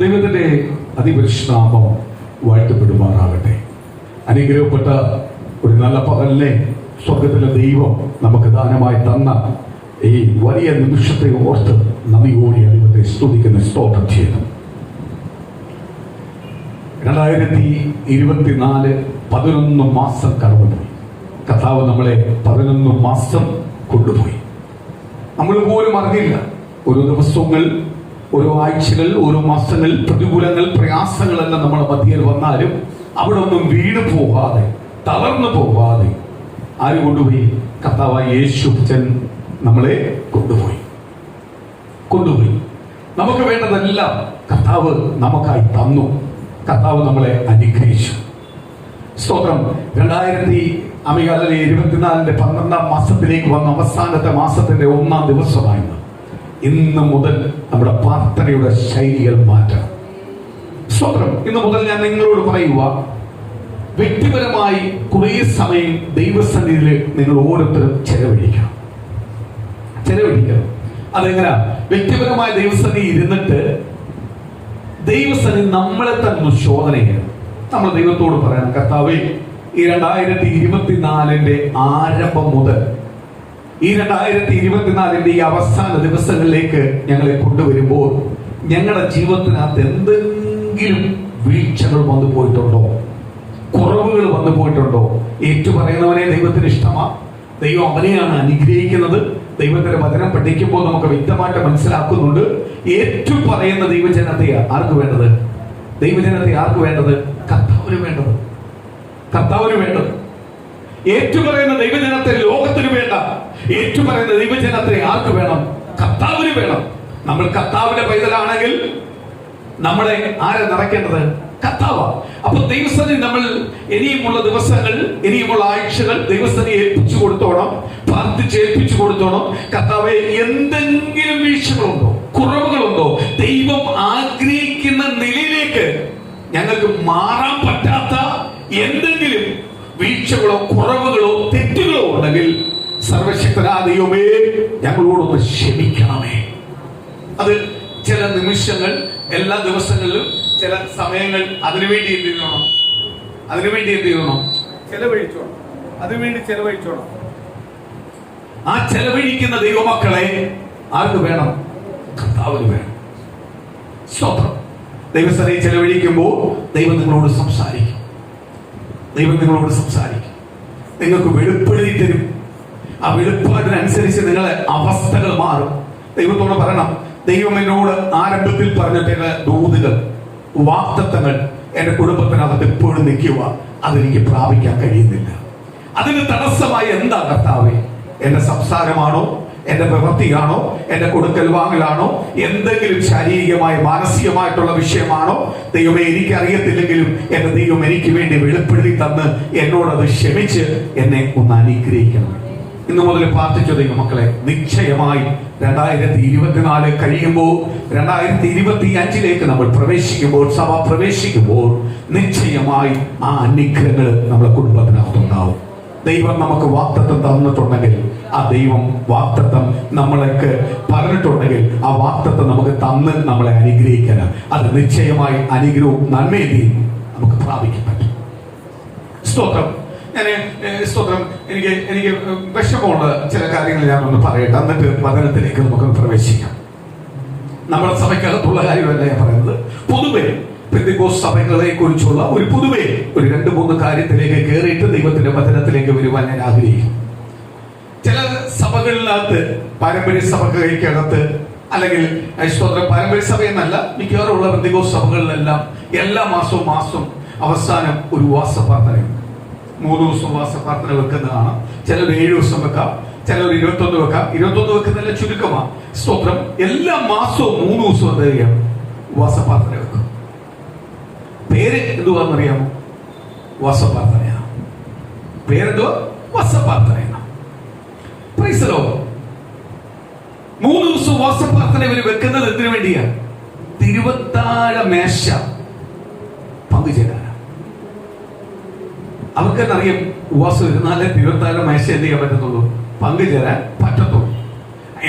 ദൈവത്തിന്റെ അതിപരിശുദ്ധനാമം വാഴ്ത്തപ്പെടുമാറാകട്ടെ. അനുഗ്രഹപ്പെട്ട ഒരു നല്ല പകലിനെ സ്വർഗത്തിലെ ദൈവം നമുക്ക് ദാനമായി തന്ന ഈ വലിയ നിമിഷത്തെ ഓർത്ത് നന്ദിയോടെ ദൈവത്തെ സ്തുതിക്കുന്ന സ്തോത്രം ചെയ്യുന്നു. 2024 11 മാസം കടന്നുപോയി. കർത്താവ് നമ്മളെ 11 മാസം കൊണ്ടുപോയി. നമ്മൾ പോലും അറിഞ്ഞില്ല. ഓരോ ദിവസങ്ങൾ, ഓരോ ആഴ്ചകൾ, ഓരോ മാസങ്ങൾ, പ്രതികൂലങ്ങൾ, പ്രയാസങ്ങളെല്ലാം നമ്മുടെ മധ്യയിൽ വന്നാലും അവിടെ ഒന്നും വീണു പോകാതെ, തളർന്നു പോകാതെ ആര് കൊണ്ടുപോയി? കർത്താവായ യേശുച്ചൻ നമ്മളെ കൊണ്ടുപോയി. നമുക്ക് വേണ്ടതെല്ലാം കർത്താവ് നമുക്കായി തന്നു. കർത്താവ് നമ്മളെ അനുഗ്രഹിച്ചു. സ്തോത്രം. 2024 12 മാസത്തിലേക്ക് വന്ന അവസാനത്തെ മാസത്തിന്റെ 1-ാം ദിവസമായിരുന്നു. ഇന്ന് മുതൽ നമ്മുടെ പ്രാർത്ഥനയുടെ ശൈലികൾ മാറ്റണം. സ്തോത്രം. ഇന്ന് മുതൽ ഞാൻ നിങ്ങളോട് പറയുക, വ്യക്തിപരമായി കുറേ സമയം ദൈവസന്നിധിയിൽ നിങ്ങൾ ഓരോരുത്തരും ചെലവഴിക്കണം. അതെങ്ങനെയാ? വ്യക്തിപരമായ ദൈവസന്നിധി ഇരുന്നിട്ട് ദൈവസന്നിധി നമ്മളെ തന്നെ ശോധന ചെയ്യണം. നമ്മൾ ദൈവത്തോട് പറയണം, കർത്താവേ, ഈ 2024 ആരംഭം മുതൽ ഈ 2024 ഈ അവസാന ദിവസങ്ങളിലേക്ക് ഞങ്ങളെ കൊണ്ടുവരുമ്പോൾ ഞങ്ങളുടെ ജീവിതത്തിനകത്ത് എന്തെങ്കിലും വീഴ്ചകൾ വന്നു പോയിട്ടുണ്ടോ? കുറവുകൾ വന്നു പോയിട്ടുണ്ടോ? ഏറ്റുപറയുന്നവനെ ദൈവത്തിന് ഇഷ്ടമാണ്. ദൈവം അവനെയാണ് അനുഗ്രഹിക്കുന്നത്. ദൈവത്തിന്റെ വചനം പഠിക്കുമ്പോൾ നമുക്ക് വ്യക്തമായിട്ട് മനസ്സിലാക്കുന്നുണ്ട്. ഏറ്റുപറയുന്ന ദൈവജനത്തെ ആർക്ക് വേണ്ടത്? ദൈവജനത്തെ ആർക്ക് വേണ്ടത്? കർത്താവിന് വേണ്ടത്. ഏറ്റുപറയുന്ന ദൈവജനത്തെ ലോകത്തിന് വേണ്ട. ഏറ്റുപറയുന്ന ദൈവജനത്തെ ആർക്ക് വേണം? കർത്താവിന് വേണം. നമ്മൾ കർത്താവിന്റെ പൈതലാണെങ്കിൽ നമ്മളെ ആരെ നിറയ്ക്കേണ്ടത്? കർത്താവ. അപ്പൊ ദൈവസന്നിധി നമ്മൾ ഇനിയുമുള്ള ദിവസങ്ങൾ, ഇനിയുമുള്ള ആഴ്ചകൾ ദൈവസന്നിധി ഏൽപ്പിച്ചു കൊടുത്തോണം, പ്രാർത്ഥിച്ചേൽപ്പിച്ചു കൊടുത്തോണം. കർത്താവെ, എന്തെങ്കിലും വീഴ്ചകളുണ്ടോ, കുറവുകളുണ്ടോ, ദൈവം ആഗ്രഹിക്കുന്ന നിലയിലേക്ക് ഞങ്ങൾക്ക് മാറാൻ പറ്റാത്ത എന്തെങ്കിലും വീഴ്ചകളോ കുറവുകളോ തെറ്റുകളോ ഉണ്ടെങ്കിൽ സർവശക്തനായ ദൈവമേ, ഞങ്ങളോടൊന്ന് ക്ഷമിക്കണമേ. അത് ചില നിമിഷങ്ങൾ, എല്ലാ ദിവസങ്ങളിലും ചില സമയങ്ങൾ അതിനുവേണ്ടി എന്ത് ചെയ്യണം? ചെലവഴിച്ചോണം. ആ ചെലവഴിക്കുന്ന ദൈവമക്കളെ ആർക്ക് വേണം? കർത്താവിന് വേണം. സ്തോത്രം. ദൈവസന്നിധിയിൽ ചെലവഴിക്കുമ്പോൾ ദൈവം നിങ്ങളോട് സംസാരിക്കും. നിങ്ങൾക്ക് വെളിപ്പെടുത്തി തരും. ആ വെളിപ്പാടിനനുസരിച്ച് നിങ്ങളെ അവസ്ഥകൾ മാറും. ദൈവത്തോട് പറയണം, ദൈവം എന്നോട് ആരംഭത്തിൽ പറഞ്ഞിട്ടുള്ള ദൂതുകൾ, വാഗ്ദത്തങ്ങൾ എന്റെ കുടുംബത്തിനകത്ത് എപ്പോഴും നിൽക്കുക, അതെനിക്ക് പ്രാപിക്കാൻ കഴിയുന്നില്ല. അതിന് തടസ്സമായി എന്താ കർത്താവേ? എന്റെ സംസാരമാണോ, എന്റെ പ്രവൃത്തിയാണോ, എന്റെ കൊടുക്കൽ വാങ്ങലാണോ, എന്തെങ്കിലും ശാരീരികമായ മാനസികമായിട്ടുള്ള വിഷയമാണോ? ദൈവമേ, എനിക്ക് അറിയത്തില്ലെങ്കിലും എന്റെ ദൈവം എനിക്ക് വേണ്ടി വെളിപ്പെടുത്തി തന്ന് എന്നോടത് ക്ഷമിച്ച് എന്നെ ഒന്ന് അനുഗ്രഹിക്കണം. ഇന്നു മുതൽ പ്രാർത്ഥിച്ചു ദൈവമക്കളെ, നിശ്ചയമായി 2024 കഴിയുമ്പോൾ 2025 നമ്മൾ പ്രവേശിക്കുമ്പോൾ, സഭ പ്രവേശിക്കുമ്പോൾ നിശ്ചയമായി ആ അനുഗ്രഹങ്ങൾ നമ്മുടെ കുടുംബത്തിനകത്തുണ്ടാവും. ദൈവം നമുക്ക് വാഗ്ദത്തം തന്നിട്ടുണ്ടെങ്കിൽ, ആ ദൈവം വാഗ്ദത്തം നമ്മളൊക്കെ പറഞ്ഞിട്ടുണ്ടെങ്കിൽ, ആ വാഗ്ദത്തം നമുക്ക് തന്ന് നമ്മളെ അനുഗ്രഹിക്കാൻ, അത് നിശ്ചയമായി അനുഗ്രഹവും നന്മയും നമുക്ക് പ്രാപിക്കാൻ പറ്റും. സ്തോത്രം. സ്തോത്രം. എനിക്ക് വിഷമമുള്ള ചില കാര്യങ്ങൾ ഞാനൊന്ന് പറയട്ടെ, എന്നിട്ട് വചനത്തിലേക്ക് നമുക്കൊന്ന് പ്രവേശിക്കാം. നമ്മുടെ സഭയ്ക്കകത്തുള്ള കാര്യമല്ല ഞാൻ പറയുന്നത്. പൊതുവെ പെന്തക്കോസ്ത് സഭകളെ കുറിച്ചുള്ള ഒരു 2-3 കാര്യത്തിലേക്ക് കയറിയിട്ട് ദൈവത്തിന്റെ വചനത്തിലേക്ക് വരുവാൻ ഞാൻ ആഗ്രഹിക്കും. ചില സഭകളിനകത്ത്, പാരമ്പര്യ സഭകൾക്കകത്ത്, അല്ലെങ്കിൽ സ്തോത്രം, പാരമ്പര്യ സഭ എന്നല്ല, മിക്കവാറുള്ള പെന്തക്കോസ്ത് സഭകളിലെല്ലാം എല്ലാ മാസവും അവസാനം ഒരു ഉപവാസ പ്രാർത്ഥനയുണ്ട്. 3 ദിവസം ഉപവാസ പ്രാർത്ഥന വെക്കുന്നതാണ്. ചിലർ 7 ദിവസം വെക്കാം, ചിലർ 21 വെക്കാം. 21 വെക്കുന്നതിന്റെ ചുരുക്കമാണ്. സ്തോത്രം. എല്ലാ മാസവും 3 ദിവസം എന്ത് ഉപവാസ പ്രാർത്ഥന വെക്കും. പേര് എന്തുവാന്നറിയാമോ? ഉപവാസ പ്രാർത്ഥനയാണ്. പേരെന്തുവാ? ഉപവാസ പ്രാർത്ഥനയാണ്. Praise the Lord. 3 ദിവസം ഉപവാസ പ്രാർത്ഥന ഇവർ വെക്കുന്നത് എന്തിനു വേണ്ടിയാണ്? തിരുവത്താഴ മേശ പങ്കുചേരാൻ. അവർക്കെന്നറിയാം, ഉപവാസം ഇരുന്നാലേ തിരുവത്താഴ മേശ എന്ത് ചെയ്യാൻ പറ്റത്തുള്ളൂ, പങ്കുചേരാൻ പറ്റത്തുള്ളൂ.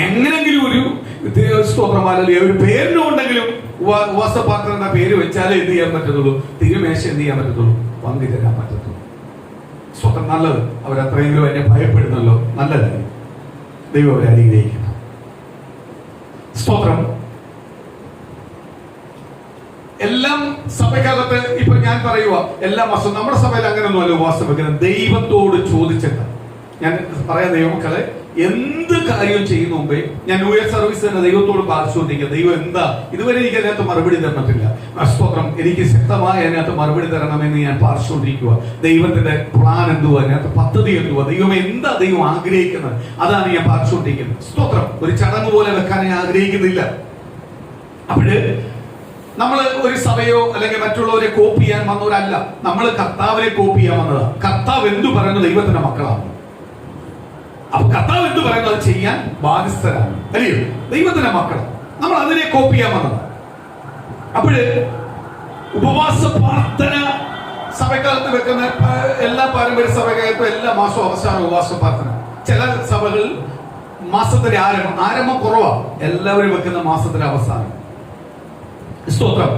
എങ്ങനെങ്കിലും ഒരു സ്തോത്രമാലല്ലേ ഒരു പേരിനും ഉണ്ടെങ്കിലും ഉപവാസപാത്രം എന്ന പേര് വെച്ചാലേ എന്ത് ചെയ്യാൻ പറ്റത്തുള്ളൂ, തിരുമേശ എന്ത് ചെയ്യാൻ പറ്റത്തുള്ളൂ, പങ്കു തരാൻ പറ്റത്തുള്ളൂ. സ്വന്തം നല്ലത്. അവരത്രയെങ്കിലും എന്നെ ഭയപ്പെടുന്നല്ലോ, നല്ലതായി. ദൈവം അവരെ അനുഗ്രഹിക്കണം. സ്തോത്രം. എല്ലാം സഭയ്ക്കകത്ത് ഇപ്പൊ ഞാൻ പറയുക, എല്ലാ മാസവും നമ്മുടെ സഭയിൽ അങ്ങനെയൊന്നുമല്ല ഉപവാസം വെക്കുന്നത്. ദൈവത്തോട് ചോദിച്ചിട്ട് ഞാൻ പറയാം, ദൈവമക്കളെ എന്ത് കാര്യം ചെയ്യുന്ന മുമ്പേ ഞാൻ ന്യൂ ഇയർ സർവീസ് തന്നെ ദൈവത്തോട് പ്രാർത്ഥിച്ചുകൊണ്ടിരിക്കുക. ദൈവം എന്താ ഇതുവരെ എനിക്ക് അതിനകത്ത് മറുപടി തന്നിട്ടില്ല, സ്തോത്രം, എനിക്ക് ശക്തമായ അതിനകത്ത് മറുപടി തരണമെന്ന് ഞാൻ പ്രാർത്ഥിച്ചുകൊണ്ടിരിക്കുക. ദൈവത്തിന്റെ പ്ലാൻ എന്തുവാ, അതിനകത്ത് പദ്ധതി എന്തുവാ, ദൈവം എന്താ ദൈവം ആഗ്രഹിക്കുന്നത്, അതാണ് ഞാൻ പ്രാർത്ഥിച്ചുകൊണ്ടിരിക്കുന്നത്. സ്തോത്രം. ഒരു ചടങ്ങ് പോലെ വെക്കാൻ ഞാൻ ആഗ്രഹിക്കുന്നില്ല. അപ്പോഴ് നമ്മൾ ഒരു സഭയോ അല്ലെങ്കിൽ മറ്റുള്ളവരെ കോപ്പി ചെയ്യാൻ വന്നവരല്ല, നമ്മൾ കർത്താവിനെ കോപ്പി ചെയ്യാൻ വന്നതാണ്. കർത്താവ് എന്തു പറയുന്നത് ദൈവത്തിന്റെ മക്കളാണ്. അപ്പൊ കർത്താവ് എന്തു പറയുന്നത് അത് ചെയ്യാൻ ബാധ്യസ്ഥരാണ്, അല്ലയോ? ദൈവത്തിന്റെ മക്കൾ നമ്മൾ അതിനെ കോപ്പി ചെയ്യാൻ വന്നതാണ്. അപ്പോഴ് ഉപവാസ പ്രാർത്ഥന സഭക്കാലത്ത് വെക്കുന്ന എല്ലാ പാരമ്പര്യ സഭകൾക്കും എല്ലാ മാസവും അവസാനം ഉപവാസ പ്രാർത്ഥന. ചില സഭകളിൽ മാസത്തിന്റെ ആരംഭം കുറവാണ്, എല്ലാവരും വെക്കുന്ന മാസത്തിന്റെ അവസാനം. സ്തോത്രം.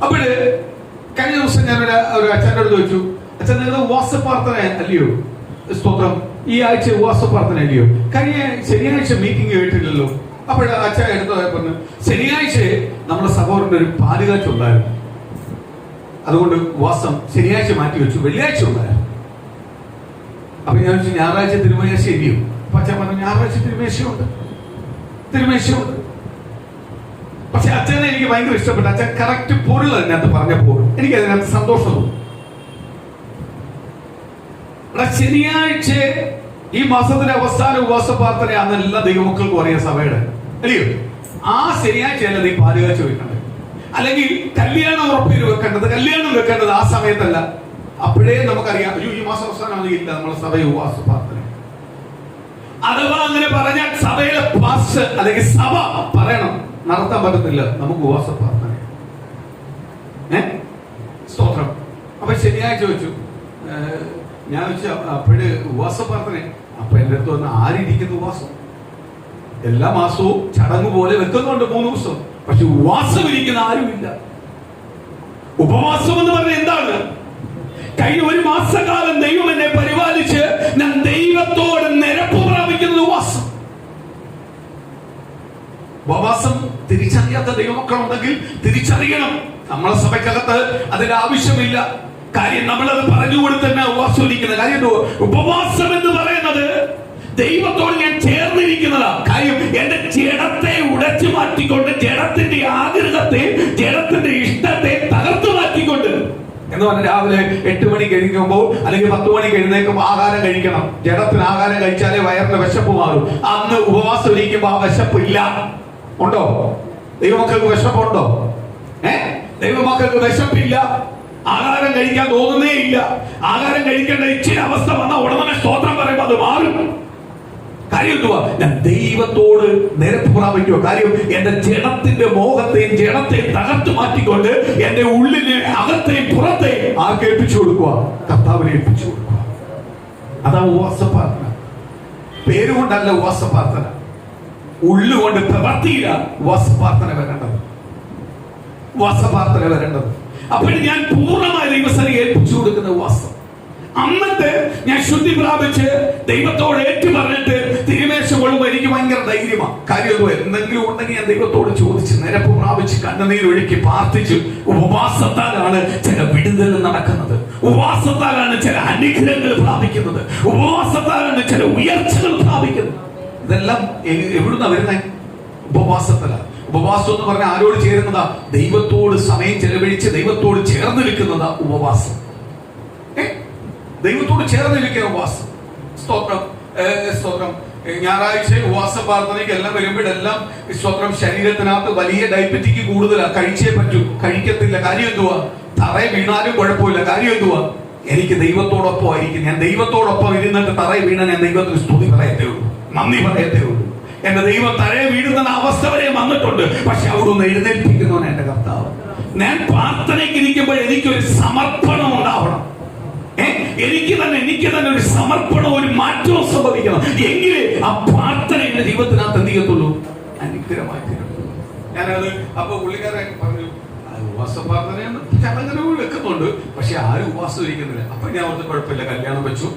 അപ്പോഴ് കഴിഞ്ഞ ദിവസം ഞാൻ ഒരു അച്ഛൻ്റെ അടുത്ത് ചോദിച്ചു, അച്ഛൻ നിങ്ങളുടെ ഉപവാസ പ്രാർത്ഥന അല്ലയോ? സ്തോത്രം. ഈ ആഴ്ച ഉപവാസ പ്രാർത്ഥന അല്ലയോ? കഴിഞ്ഞ ശനിയാഴ്ച മീറ്റിംഗ് കേട്ടില്ലല്ലോ. അപ്പോഴ അച്ഛൻ എടുത്ത് പറഞ്ഞു, ശനിയാഴ്ച നമ്മുടെ സഹോദരന്റെ ഒരു പാലുകാഴ്ച ഉണ്ടായിരുന്നു, അതുകൊണ്ട് ഉപവാസം ശനിയാഴ്ച മാറ്റി വെച്ചു, വെള്ളിയാഴ്ച ഉണ്ടായിരുന്നു. അപ്പൊ ഞാൻ ചോദിച്ചു, ഞായറാഴ്ച തിരുമേശ ഇല്ലയോ? അപ്പൊ അച്ഛൻ പറഞ്ഞു, ഞായറാഴ്ച തിരുമേശയുണ്ട്. പക്ഷെ അച്ഛനെ എനിക്ക് ഭയങ്കര ഇഷ്ടപ്പെട്ടു. അച്ഛൻ കറക്റ്റ് പൊരുൾ അതിനകത്ത് പറഞ്ഞപ്പോൾ എനിക്ക് അതിനകത്ത് സന്തോഷം തോന്നി. ശനിയാഴ്ച ഈ മാസത്തിന്റെ അവസാന ഉപവാസ പ്രാർത്ഥനയാണെന്ന് എല്ലാ ദൈവമക്കൾക്കും അറിയാം സഭയുടെ, അല്ലയോ? ആ ശനിയാഴ്ചയല്ല നീ പാലുകാഴ്ച വെക്കേണ്ടത്, അല്ലെങ്കിൽ കല്യാണം ഉറപ്പേര് വെക്കേണ്ടത്, കല്യാണം വെക്കേണ്ടത് ആ സമയത്തല്ല. അപ്പോഴേ നമുക്കറിയാം, അയ്യോ ഈ മാസം അവസാനമാണെങ്കിൽ ഇല്ല നമ്മളെ സഭയെ ഉപവാസ പ്രാർത്ഥന. അഥവാ അങ്ങനെ പറഞ്ഞാൽ സഭയിലെ പാസ്റ്റർ അല്ലെങ്കിൽ സഭ പറയണം നടത്താൻ പറ്റത്തില്ല, നമുക്ക് ഉപവാസ പ്രാർത്ഥന. സ്തോത്രം. അപ്പൊ ശനിയാഴ്ച വെച്ചു. ഞാൻ വെച്ചു അപ്പോഴ് ഉപവാസ പ്രാർത്ഥന. അപ്പൊ എന്റെ അടുത്ത് വന്ന് ആരിയിരിക്കുന്ന ഉപവാസം? എല്ലാ മാസവും ചടങ്ങ് പോലെ വെക്കുന്നുണ്ട് 3 ദിവസം, പക്ഷെ ഉപവാസം ഇരിക്കുന്ന ആരുമില്ല. ഉപവാസം എന്ന് പറഞ്ഞാൽ എന്താണ്? കഴിഞ്ഞ 1 മാസക്കാലം ദൈവം എന്നെ പരിപാലിച്ച് ഞാൻ ദൈവത്തോട് നിരപ്പ് പ്രാപിക്കുന്ന ഉപവാസം. ഉപവാസം തിരിച്ചറിയാത്ത ദൈവമക്കളുണ്ടെങ്കിൽ തിരിച്ചറിയണം. നമ്മളെ സഭയ്ക്കകത്ത് അതിന്റെ ആവശ്യമില്ല. കാര്യം നമ്മളത് പറഞ്ഞുകൊണ്ട് തന്നെ ഉപവാസം ഇരിക്കുന്ന കാര്യം. ഉപവാസം എന്ന് പറയുന്നത് ദൈവത്തോട് ഞാൻ ചേർന്നിരിക്കുന്നതാ. കാര്യം എന്റെ ജഡത്തെ ഉടച്ചു മാറ്റിക്കൊണ്ട്, ജഡത്തിന്റെ ആഗ്രഹത്തെ, ജഡത്തിന്റെ ഇഷ്ടത്തെ തകർത്തു മാറ്റിക്കൊണ്ട് എന്ന് പറഞ്ഞാൽ രാവിലെ 8 മണിക്ക് എഴുന്നേൽക്കുമ്പോൾ അല്ലെങ്കിൽ 10 മണിക്ക് എഴുന്നേൽക്കുമ്പോൾ ആഹാരം കഴിക്കണം. ജഡത്തിന് ആഹാരം കഴിച്ചാലേ വയറിന്റെ വിശപ്പ് മാറും. അന്ന് ഉപവാസം ഇരിക്കുമ്പോൾ ആ വിശപ്പ് ഇല്ല. ഉണ്ടോ? ദൈവമക്കൾക്ക് വിശപ്പുണ്ടോ? ദൈവമക്കൾക്ക് വിശപ്പില്ല. ആഹാരം കഴിക്കാൻ തോന്നുന്നേ ഇല്ല. ആഹാരം കഴിക്കേണ്ട ഇച്ചിരി അവസ്ഥ വന്നാൽ ഉടനെ സ്തോത്രം പറയുമ്പോൾ അത് മാറും. കാര്യം എന്തുവാ? ഞാൻ ദൈവത്തോട് നിരപ്പ് പ്രാപിക്കുക. കാര്യം എന്റെ ജഡത്തിന്റെ മോഹത്തെയും ജഡത്തെയും തകർത്തു മാറ്റിക്കൊണ്ട് എന്റെ ഉള്ളിനെ അകത്തെയും പുറത്തെയും ആർക്ക് ഏൽപ്പിച്ചു കൊടുക്കുക? കർത്താവിനെ ഏൽപ്പിച്ചു കൊടുക്കുക. അതാ ഉപവാസ പ്രാർത്ഥന. പേരുകൊണ്ടല്ല ഉപവാസ പ്രാർത്ഥന, ഉള്ളുകൊണ്ട് പ്രവർത്തിയില്ല ഉപവാസ പ്രാർത്ഥന വരേണ്ടത്. ഉപവാസ പ്രാർത്ഥന വരേണ്ടത്. അപ്പോൾ ഞാൻ പൂർണ്ണമായി ദൈവസ്ഥനെ ഏൽപ്പിച്ചു കൊടുക്കുന്ന ഉപവാസം. അന്നത്തെ ഞാൻ ശുദ്ധി പ്രാപിച്ച് ദൈവത്തോട് ഏറ്റു പറഞ്ഞിട്ട് തിരുമേശ കൊള്ളുമ്പോൾ എനിക്ക് ഭയങ്കര ധൈര്യമാണ്. കാര്യം എന്തെങ്കിലും ഉണ്ടെങ്കിൽ ഞാൻ ദൈവത്തോട് ചോദിച്ച് നിരപ്പ് പ്രാപിച്ച് കണ്ണുനീരൊഴുക്കി പ്രാർത്ഥിച്ചു. ഉപവാസത്താലാണ് ചില വിടുതൽ നടക്കുന്നത്. ഉപവാസത്താലാണ് ചില അനുഗ്രഹങ്ങൾ പ്രാപിക്കുന്നത്. ഉപവാസത്താലാണ് ചില ഉയർച്ചകൾ പ്രാപിക്കുന്നത്. ഇതെല്ലാം എവിടുന്ന വരുന്നത്? ഉപവാസത്തിലാണ്. ഉപവാസം എന്ന് പറഞ്ഞാൽ ആരോട് ചേരുന്നതാ? ദൈവത്തോട് സമയം ചെലവഴിച്ച് ദൈവത്തോട് ചേർന്ന് നിൽക്കുന്നതാ ഉപവാസം. ദൈവത്തോട് ചേർന്ന് നിൽക്കുന്ന ഉപവാസം. സ്തോത്രം. സ്തോത്രം. ഞായറാഴ്ച ഉപവാസ പ്രാർത്ഥനയ്ക്ക് എല്ലാം വരുമ്പോഴെല്ലാം സ്തോത്രം ശരീരത്തിനകത്ത് വലിയ ഡയബറ്റിക് കൂടുതലാണ്. കഴിച്ചേ പറ്റൂ, കഴിക്കത്തില്ല. കാര്യം എന്തുവാ? തറയെ വീണാലും കുഴപ്പമില്ല. കാര്യം എന്തുവാ? എനിക്ക് ദൈവത്തോടൊപ്പം ആയിരിക്കും. ഞാൻ ദൈവത്തോടൊപ്പം ഇരുന്നിട്ട് തറയെ വീണ ഞാൻ ദൈവത്തിന് സ്തുതി പറയത്തേ ഉള്ളൂ, നന്ദി പറയത്തേ ഉള്ളൂ. എന്റെ ദൈവം തറയെ വീഴുന്ന അവസ്ഥ വരെ വന്നിട്ടുണ്ട്. പക്ഷെ അവിടെ ഒന്ന് എഴുന്നേൽപ്പിക്കുന്നവൻ എന്റെ കർത്താവ്. ഞാൻ പ്രാർത്ഥനയ്ക്ക് ഇരിക്കുമ്പോൾ എനിക്കൊരു സമർപ്പണം ഉണ്ടാവണം. എനിക്ക് തന്നെ ഒരു സമർപ്പണം, ഒരു മാറ്റവും സംഭവിക്കണം. എങ്കിലേ ആ പ്രാർത്ഥന എന്റെ ജീവിതത്തിനകത്ത് എന്ത് ചെയ്യത്തുള്ളൂ? അനുഗ്രഹമായി തീരും. ഞാനത് അപ്പൊ പുള്ളിക്കാരൻ പറഞ്ഞു, ഉപവാസ പ്രാർത്ഥനയാണ് ചടങ്ങുകൾ വെക്കുന്നുണ്ട്, പക്ഷെ ആരും ഉപവാസം ഇരിക്കുന്നില്ല. അപ്പൊ ഞാൻ പറഞ്ഞ കുഴപ്പമില്ല, കല്യാണം വെച്ചു,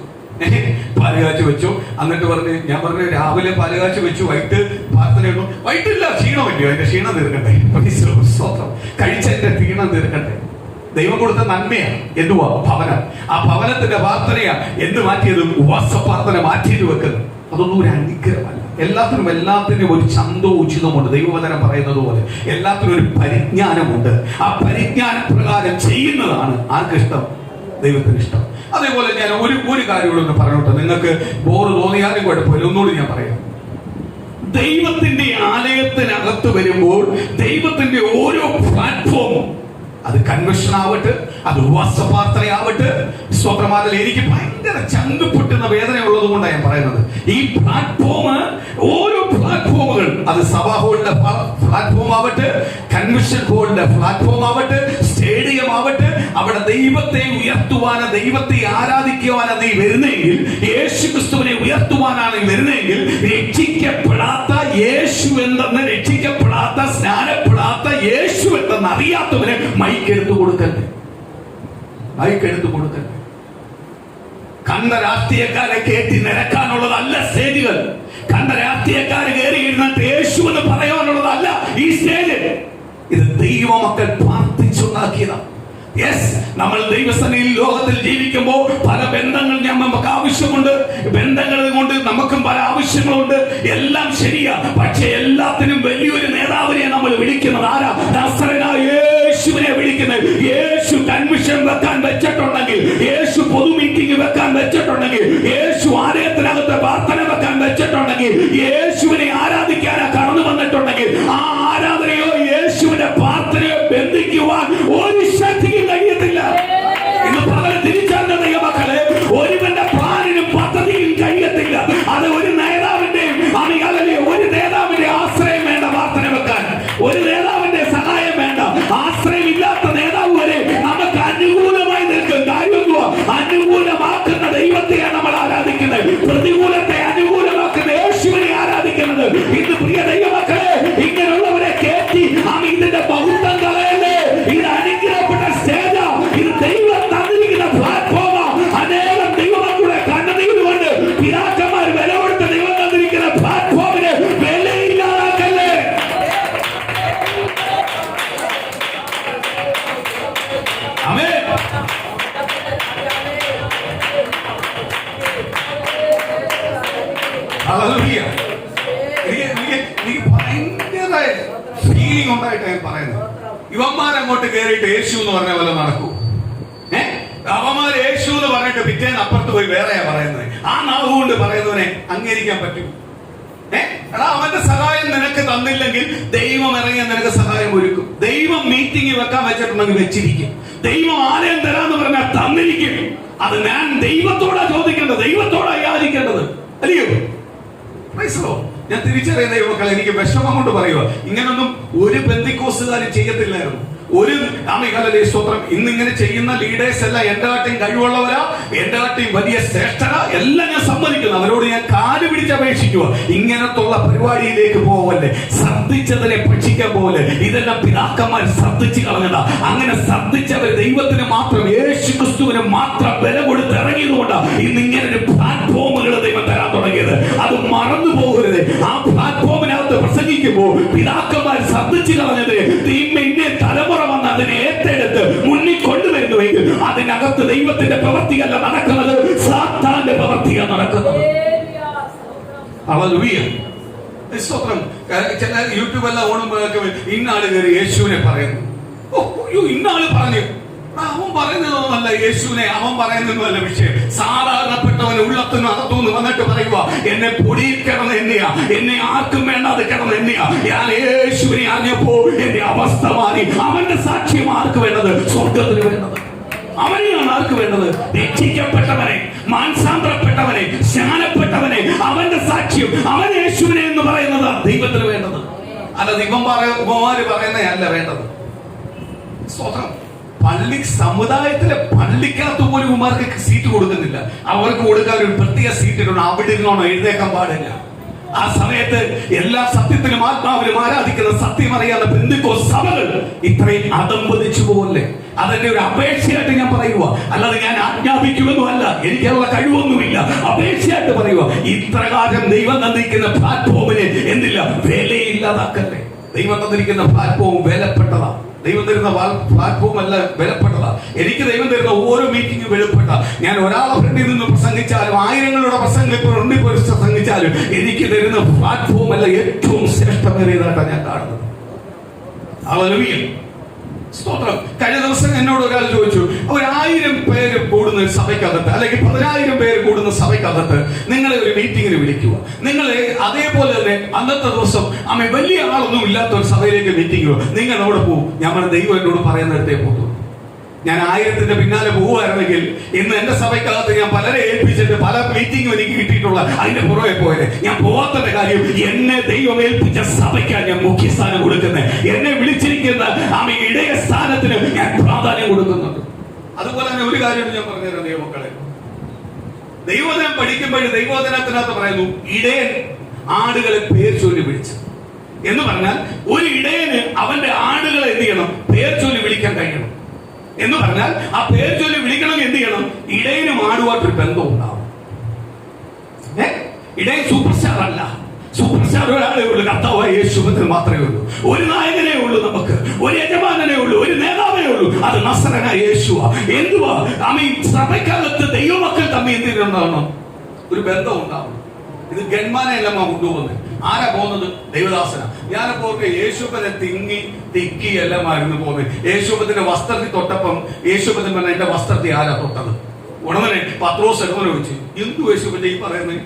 പാലുകാച്ച് വെച്ചു. എന്നിട്ട് പറഞ്ഞ് ഞാൻ പറഞ്ഞു രാവിലെ പാലുകാച്ച് വെച്ചു, വൈകിട്ട് പ്രാർത്ഥനയുള്ളൂ. വൈകിട്ടില്ല, ക്ഷീണമില്ലയോ, അതിന്റെ ക്ഷീണം തീർക്കട്ടെ, കഴിച്ചതിന്റെ ക്ഷീണം തീർക്കട്ടെ. ദൈവം കൊടുത്ത നന്മയാണ് എന്തുവാ? ഭവനം. ആ ഭവനത്തിന്റെ പ്രാർത്ഥനയാണ് എന്ത് മാറ്റിയത്? ഉപവാസ പ്രാർത്ഥന മാറ്റിയിട്ട് വെക്കുന്നത്. അതൊന്നും ഒരു അനുഗ്രഹമല്ല. എല്ലാത്തിനും ഒരു ചന്തവും ഉചിതമുണ്ട്. ദൈവവചനം പറയുന്നത് പോലെ എല്ലാത്തിനും ഒരു പരിജ്ഞാനമുണ്ട്. ആ പരിജ്ഞാന പ്രകാരം ചെയ്യുന്നതാണ് ആർക്കിഷ്ടം? ദൈവത്തിന് ഇഷ്ടം. അതേപോലെ ഞാൻ ഒരു കാര്യം കൂടെ ഒന്ന് പറഞ്ഞോട്ടെ, നിങ്ങൾക്ക് ബോറ് തോന്നിയാലും കുഴപ്പമില്ല, ഒന്നുകൂടി ഞാൻ പറയാം. ദൈവത്തിന്റെ ആലയത്തിനകത്ത് വരുമ്പോൾ ദൈവത്തിന്റെ ഓരോ പ്ലാറ്റ്ഫോമും, അത് കൺവെൻഷൻ ആവട്ടെ, അത് ഉപവാസ പ്രാർത്ഥനയാവട്ടെ, സ്വപ്രമാതിൽ എനിക്ക് ഭയങ്കര ചങ്ക് പൊട്ടുന്ന വേദന ഉള്ളത് കൊണ്ടാണ് ഞാൻ പറയുന്നത്. ഈ പ്ലാറ്റ്ഫോം, ഓരോ പ്ലാറ്റ്ഫോമുകൾ, അത് സഭാ ഹോളിന്റെ പ്ലാറ്റ്ഫോം ആവട്ടെ, കൺവെൻഷൻ ഹോളിന്റെ പ്ലാറ്റ്ഫോം ആവട്ടെ, സ്റ്റേഡിയം ആവട്ടെ, അവിടെ ദൈവത്തെ ഉയർത്തുവാനോ ദൈവത്തെ ആരാധിക്കുവാനോ നീ വരുന്നെങ്കിൽ, യേശു ക്രിസ്തുവിനെ ഉയർത്തുവാനാണ് നീ വരുന്നെങ്കിൽ, രക്ഷിക്കപ്പെടാത്ത യേശു എന്തെന്ന്, രക്ഷിക്കപ്പെടാത്ത സ്നാനപ്പെടാത്ത യേശു എന്തെന്ന് അറിയാത്തവന് മൈക്കെടുത്ത് കൊടുക്കല്ലേ, മൈക്കെടുത്ത് കൊടുക്കല്ലേ. കണ്ട രാഷ്ട്രീയക്കാരെ കേട്ടി നിരക്കാനുള്ളതല്ല സ്റ്റേജുകൾ. കണ്ട രാഷ്ട്രീയക്കാര് കയറി ഇരുന്നിട്ട് യേശു എന്ന് പറയാനുള്ളതല്ല ഈ സ്റ്റേജ്. ഇത് ദൈവമക്കൾ പ്രാർത്ഥിച്ചുണ്ടാക്കിയതാണ്. യെസ്, നമ്മൾ ദൈവസന്നിധിയിൽ ലോകത്തിൽ ജീവിക്കുമ്പോൾ പല ബന്ധങ്ങൾ നമുക്ക് ആവശ്യമുണ്ട്. ബന്ധങ്ങൾ കൊണ്ട് നമുക്കും പല ആവശ്യങ്ങളുണ്ട്. എല്ലാം ശരിയാ. പക്ഷെ എല്ലാത്തിനും വലിയൊരു നേതാവിനെ നമ്മൾ വിളിക്കുന്നത് ആരാ? നസറേയനായ യേശുവിനെ വിളിക്കുന്നത്. യേശു കൺവെൻഷൻ വെക്കാൻ വെച്ചിട്ടുണ്ടെങ്കിൽ, യേശു പൊതു മീറ്റിംഗ് വെക്കാൻ വെച്ചിട്ടുണ്ടെങ്കിൽ, യേശു ആലയത്തിനകത്ത് പ്രാർത്ഥന വെക്കാൻ വെച്ചിട്ടുണ്ടെങ്കിൽ, യേശുവിനെ ആരാധിക്കാനാ കടന്നു വന്നിട്ടുണ്ടെങ്കിൽ, ആ ആരാധനയോ യേശുവിന്റെ പ്രാർത്ഥനയോ ബന്ധിക്കുവാൻ ഒരു ശക്തിയും കഴിയത്തില്ല. ഇന്ന് പകരം തിരിച്ചറിഞ്ഞ ദൈവമക്കളെ, ഒരുവന്റെ പ്ലാനിനും പദ്ധതിയും കഴിയത്തില്ല. അത് ഒരു നേതാവിന്റെയും ഒരു നേതാവിന്റെ ആശ്രയം വേണ്ട പ്രാർത്ഥന വെക്കാൻ, ഒരു നേതാവിന്റെ സഹായം വേണ്ട. ആശ്രയമില്ലാത്ത നേതാവ് വരെ നമുക്ക് അനുകൂലമായി നിൽക്കും. കാര്യം അനുകൂലമാക്കുന്ന ദൈവത്തെയാണ് നമ്മൾ ആരാധിക്കുന്നത്. പ്രതികൂലത്തെ അനുകൂലമാക്കുന്ന യേശുവിനെ ആരാധിക്കുന്നത്. ഇന്ന് പ്രിയ ദൈവമക്കളെ, ഇങ്ങനെയുള്ളവരെ കേട്ടി ഇതിന്റെ ബഹുത്വം കളയല്ലേ. ഇത് അനുഗ്രഹപ്പെട്ട സ്റ്റേജാ, ഇത് ദൈവം തന്നിരിക്കുന്ന പ്ലാറ്റ്ഫോമാ. അനേകം ദൈവമക്കളുടെ കണ്ണുനീരുകൊണ്ട് പിതാക്കന്മാർ വില കൊടുത്ത ദൈവം തന്നിരിക്കുന്ന പ്ലാറ്റ്ഫോമിന് വിലയില്ലാതാക്കല്ലേ. ആമേൻ. ഹല്ലേലൂയ. എനിക്ക് ഭയങ്കര ഫീലിംഗ് ഉണ്ടായിട്ട് ഞാൻ പറയുന്നത്, ഇവന്മാരങ്ങോട്ട് കയറിയിട്ട് യേശു എന്ന് പറഞ്ഞ പോലെ നടക്കൂ. അവന്മാർ യേശു എന്ന് പറഞ്ഞിട്ട് പിറ്റേന്ന് അപ്പുറത്ത് പോയി വേറെയാ പറയുന്നത്. ആ നാവ് കൊണ്ട് പറയുന്നവനെ അംഗീകരിക്കാൻ പറ്റും? എടാ, അവന്റെ സഹായം നിനക്ക് തന്നില്ലെങ്കിൽ ദൈവം ഇറങ്ങിയ നിനക്ക് സഹായം ഒരുക്കും. ദൈവം മീറ്റിംഗ് വെക്കാൻ വെച്ചിട്ടുണ്ടെങ്കിൽ വെച്ചിരിക്കും. ദൈവം ആലയം തരാന്ന് പറഞ്ഞാൽ തന്നിരിക്കും. അത് ഞാൻ ദൈവത്തോടാ ചോദിക്കേണ്ടത്, ദൈവത്തോടാ യാചിക്കേണ്ടത്, അല്ലയോ? ഞാൻ തിരിച്ചറിയുന്ന ദൈവമക്കളെ, എനിക്ക് വിഷമം കൊണ്ട് പറയുക, ഇങ്ങനൊന്നും ഒരു പെന്തിക്കോസുകാരും ചെയ്യത്തില്ലായിരുന്നു. ഒരു സ്തോത്രം. ഇന്നിങ്ങനെ ചെയ്യുന്ന ലീഡേഴ്സ് എല്ലാം എന്റെ കാട്ടിയും കഴിവുള്ളവരാ, എന്റെ കാട്ടിയും വലിയ ശ്രേഷ്ഠരാ, എല്ലാം ഞാൻ സമ്മതിക്കുന്നു. അവരോട് ഞാൻ കാല് പിടിച്ചപേക്ഷിക്കുക, ഇങ്ങനത്തുള്ള പരിപാടിയിലേക്ക് പോവല്ലേ. ശ്രദ്ധിച്ചതിനെ ഭക്ഷിക്കാൻ പോലെ ഇതെല്ലാം പിതാക്കന്മാർ ശ്രദ്ധിച്ചു കളഞ്ഞതാ. അങ്ങനെ ശ്രദ്ധിച്ചവർ ദൈവത്തിന് മാത്രം, യേശു ക്രിസ്തുവിന് മാത്രം വില കൊടുത്ത് ഇറങ്ങിയതുകൊണ്ടാണ് ഇന്ന് ഇങ്ങനെ ഒരു പ്ലാറ്റ്ഫോമുകൾ ദൈവം തരാൻ തുടങ്ങിയത്. അത് മറന്നു പോകരുത്. ആ പ്ലാറ്റ്ഫോമിനകത്ത് പ്രസംഗിക്കുമ്പോൾ പിതാക്കന്മാർ ശ്രദ്ധിച്ചു കളഞ്ഞത് ഇന്നേ തലമുറ വന്ന് അതിനെ ഏറ്റെടുത്ത് മുന്നിൽ കൊണ്ടുവരുന്നുവെങ്കിൽ അതിനകത്ത് ദൈവത്തിന്റെ പ്രവൃത്തിയല്ല നടക്കുന്നത്, സാത്താന്റെ പ്രവൃത്തിയാണ് നടക്കുന്നത്. ഹല്ലേലൂയ. സ്തോത്രം. ചില യൂട്യൂബെല്ലാം ഓടുമ്പോഴൊക്കെ ഇന്നാള് കയറി യേശുവിനെ പറയുന്നു. ഇന്നാള് പറഞ്ഞു. അവൻ പറയുന്നതൊന്നുമല്ല യേശുവിനെ, അവൻ പറയുന്നതൊന്നുമല്ല വിഷയം. സാധാരണപ്പെട്ടവന് ഉള്ളത്തിനും അകത്തുനിന്ന് വന്നിട്ട് പറയുക, എന്നെ പൊടിയിൽ കിടന്ന് എന്നെയാ, എന്നെ ആർക്കും വേണ്ടാതെ കിടന്ന് എന്നെയാ. ഞാൻ യേശുവിനെ അറിഞ്ഞപ്പോ എന്റെ അവസ്ഥ മാറി. അവന്റെ സാക്ഷ്യം ആർക്ക് വേണ്ടത്? സ്വർഗത്തിന് വേണ്ടത്. അവനെയാണ് ആർക്ക് വേണ്ടത്? രക്ഷിക്കപ്പെട്ടവനെ, മാനസാന്തരപ്പെട്ടവനെ, സ്നാനപ്പെട്ടവനെ, അവന്റെ സാക്ഷ്യം, അവൻ യേശുവിനെ എന്ന് പറയുന്നത് ദൈവത്തിന് വേണ്ടത്. അല്ലാതെ ഇവന്മാര് പറയുന്നതല്ല വേണ്ടത്. സ്തോത്രം. പള്ളി സമുദായത്തിലെ പള്ളിക്കകത്ത് പോലും ഉമാർക്ക് സീറ്റ് കൊടുക്കുന്നില്ല. അവർക്ക് കൊടുക്കാൻ ഒരു പ്രത്യേക സീറ്റ് ഇടണം. അവിടെ ഇരുന്നോണോ, എഴുന്നേക്കാൻ പാടില്ല. ആ സമയത്ത് എല്ലാ സത്യത്തിലും ആത്മാവിലും ആരാധിക്കുന്ന സത്യം അറിയാവുന്ന പെന്തിക്കോസ്ത് സഭകൾ ഇത്രയും അധംപതിച്ചു പോകല്ലേ. അതെന്റെ ഒരു അപേക്ഷയായിട്ട് ഞാൻ പറയുക, അല്ലാതെ ഞാൻ ആജ്ഞാപിക്കുമെന്നും അല്ല, എനിക്കുള്ള കഴിവൊന്നുമില്ല. അപേക്ഷയായിട്ട് പറയുക, ഇത്രകാലം ദൈവം തന്നിരിക്കുന്ന പ്ലാറ്റ്ഫോമിന് എന്തില്ല, വിലയില്ലാതാക്കല്ലേ. ദൈവം തന്നിരിക്കുന്ന പ്ലാറ്റ്ഫോം വിലപ്പെട്ടതാ. ദൈവം തരുന്ന പ്ലാറ്റ്ഫോം അല്ല വിലപ്പെട്ടതാ. എനിക്ക് ദൈവം തരുന്ന ഓരോ മീറ്റിംഗും വിലപ്പെട്ട. ഞാൻ ഒരാളെ ഫ്രണ്ടിൽ നിന്ന് പ്രസംഗിച്ചാലും ആയിരങ്ങളുടെ പ്രസംഗത്തിൽ പ്രസംഗിച്ചാലും എനിക്ക് തരുന്ന പ്ലാറ്റ്ഫോം അല്ല ഏറ്റവും ശ്രേഷ്ഠമേറിയതായിട്ടാണ് ഞാൻ കാണുന്നത്. ഹല്ലേലൂയ, സ്തോത്രം. കഴിഞ്ഞ ദിവസം എന്നോട് ഒരാൾ ചോദിച്ചു, 1000 പേര് കൂടുന്ന സഭയ്ക്കകത്ത് അല്ലെങ്കിൽ 10,000 പേര് കൂടുന്ന സഭയ്ക്കകത്ത് നിങ്ങളെ ഒരു മീറ്റിങ്ങിന് വിളിക്കുക. നിങ്ങളെ അതേപോലെ തന്നെ അന്നത്തെ ദിവസം വലിയ ആളൊന്നും ഇല്ലാത്ത ഒരു സഭയിലേക്ക് മീറ്റിംഗ് നിങ്ങൾ അവിടെ പോകും. ഞാൻ ദൈവം എന്നോട് പറയുന്നിടത്തേ പോകും. ഞാൻ 1000ന്റെ പിന്നാലെ പോവുമായിരുന്നെങ്കിൽ ഇന്ന് എന്റെ സഭയ്ക്കകത്ത് ഞാൻ പലരെ ഏൽപ്പിച്ചിട്ട് പല മീറ്റിംഗും എനിക്ക് കിട്ടിയിട്ടുള്ള അതിന്റെ പുറകെ പോയത്. ഞാൻ പോവാത്തന്റെ കാര്യം, എന്നെ ദൈവം ഏൽപ്പിച്ച സഭയ്ക്കാണ് ഞാൻ മുഖ്യ സ്ഥാനം കൊടുക്കുന്നത്. എന്നെ വിളിച്ചിരിക്കുന്ന ഇടയ സ്ഥാനത്തിന് ഞാൻ പ്രാധാന്യം കൊടുക്കുന്നുണ്ട്. അതുപോലെ തന്നെ ഒരു കാര്യം ഞാൻ പറഞ്ഞുതരാം ദൈവമക്കളെ. ദൈവവചനം പഠിക്കുമ്പോൾ ദൈവവചനത്തിനകത്ത് പറയുന്നു, ഇടയൻ ആടുകളെ പേർ ചൊല്ലി വിളിച്ചു എന്ന് പറഞ്ഞാൽ ഒരു ഇടയന് അവന്റെ ആടുകളെ എന്ത് ചെയ്യണം, പേർ ചൊല്ലി വിളിക്കാൻ കഴിയണം. എന്ന് പറഞ്ഞാൽ ആ പേർ ചൊല്ലി വിളിക്കണമെങ്കിൽ എന്ത് ചെയ്യണം, ഇടയനും ആടുമായിട്ടൊരു ബന്ധം ഉണ്ടാവും. ഇടയൻ സൂപ്പർ സ്റ്റാർ അല്ല. സൂപ്പർ സ്റ്റാർ ഒരാളേ ഉള്ളൂ, കർത്താവായ യേശുവിൽ മാത്രമേ ഉള്ളൂ. ഒരു നായകനേ ഉള്ളൂ, നമുക്ക് ഒരു യജമാനനേ ഉള്ളൂ, ഒരു നേതാവേ ഉള്ളൂ, അത് നസറനായ യേശുവാ. എന്തുവാ സഭയ്ക്കകത്ത് ദൈവമക്കൾ തമ്മിൽ എന്തിനുണ്ടാവണം, ഒരു ബന്ധം ഉണ്ടാവണം. ഇത് ഗൺമാനെ എല്ലാം കൊണ്ടുപോകുന്നത്. ആരാ പോകുന്നത്? ദൈവദാസന. ഞാനപ്പോ യേശുപ്പനെ തിക്കി എല്ലാമായിരുന്നു പോകുന്നത്. യേശുപ്പത്തിന്റെ വസ്ത്രത്തിൽ തൊട്ടപ്പം യേശുപ്പൻ പറഞ്ഞ എന്റെ വസ്ത്രത്തിൽ ആരാ തൊട്ടത്? ഉടനെ പത്രോസ് ഇടവനെ ചോദിച്ചു, എന്തു യേശുപ്പന്റെ ഈ പറയുന്നത്?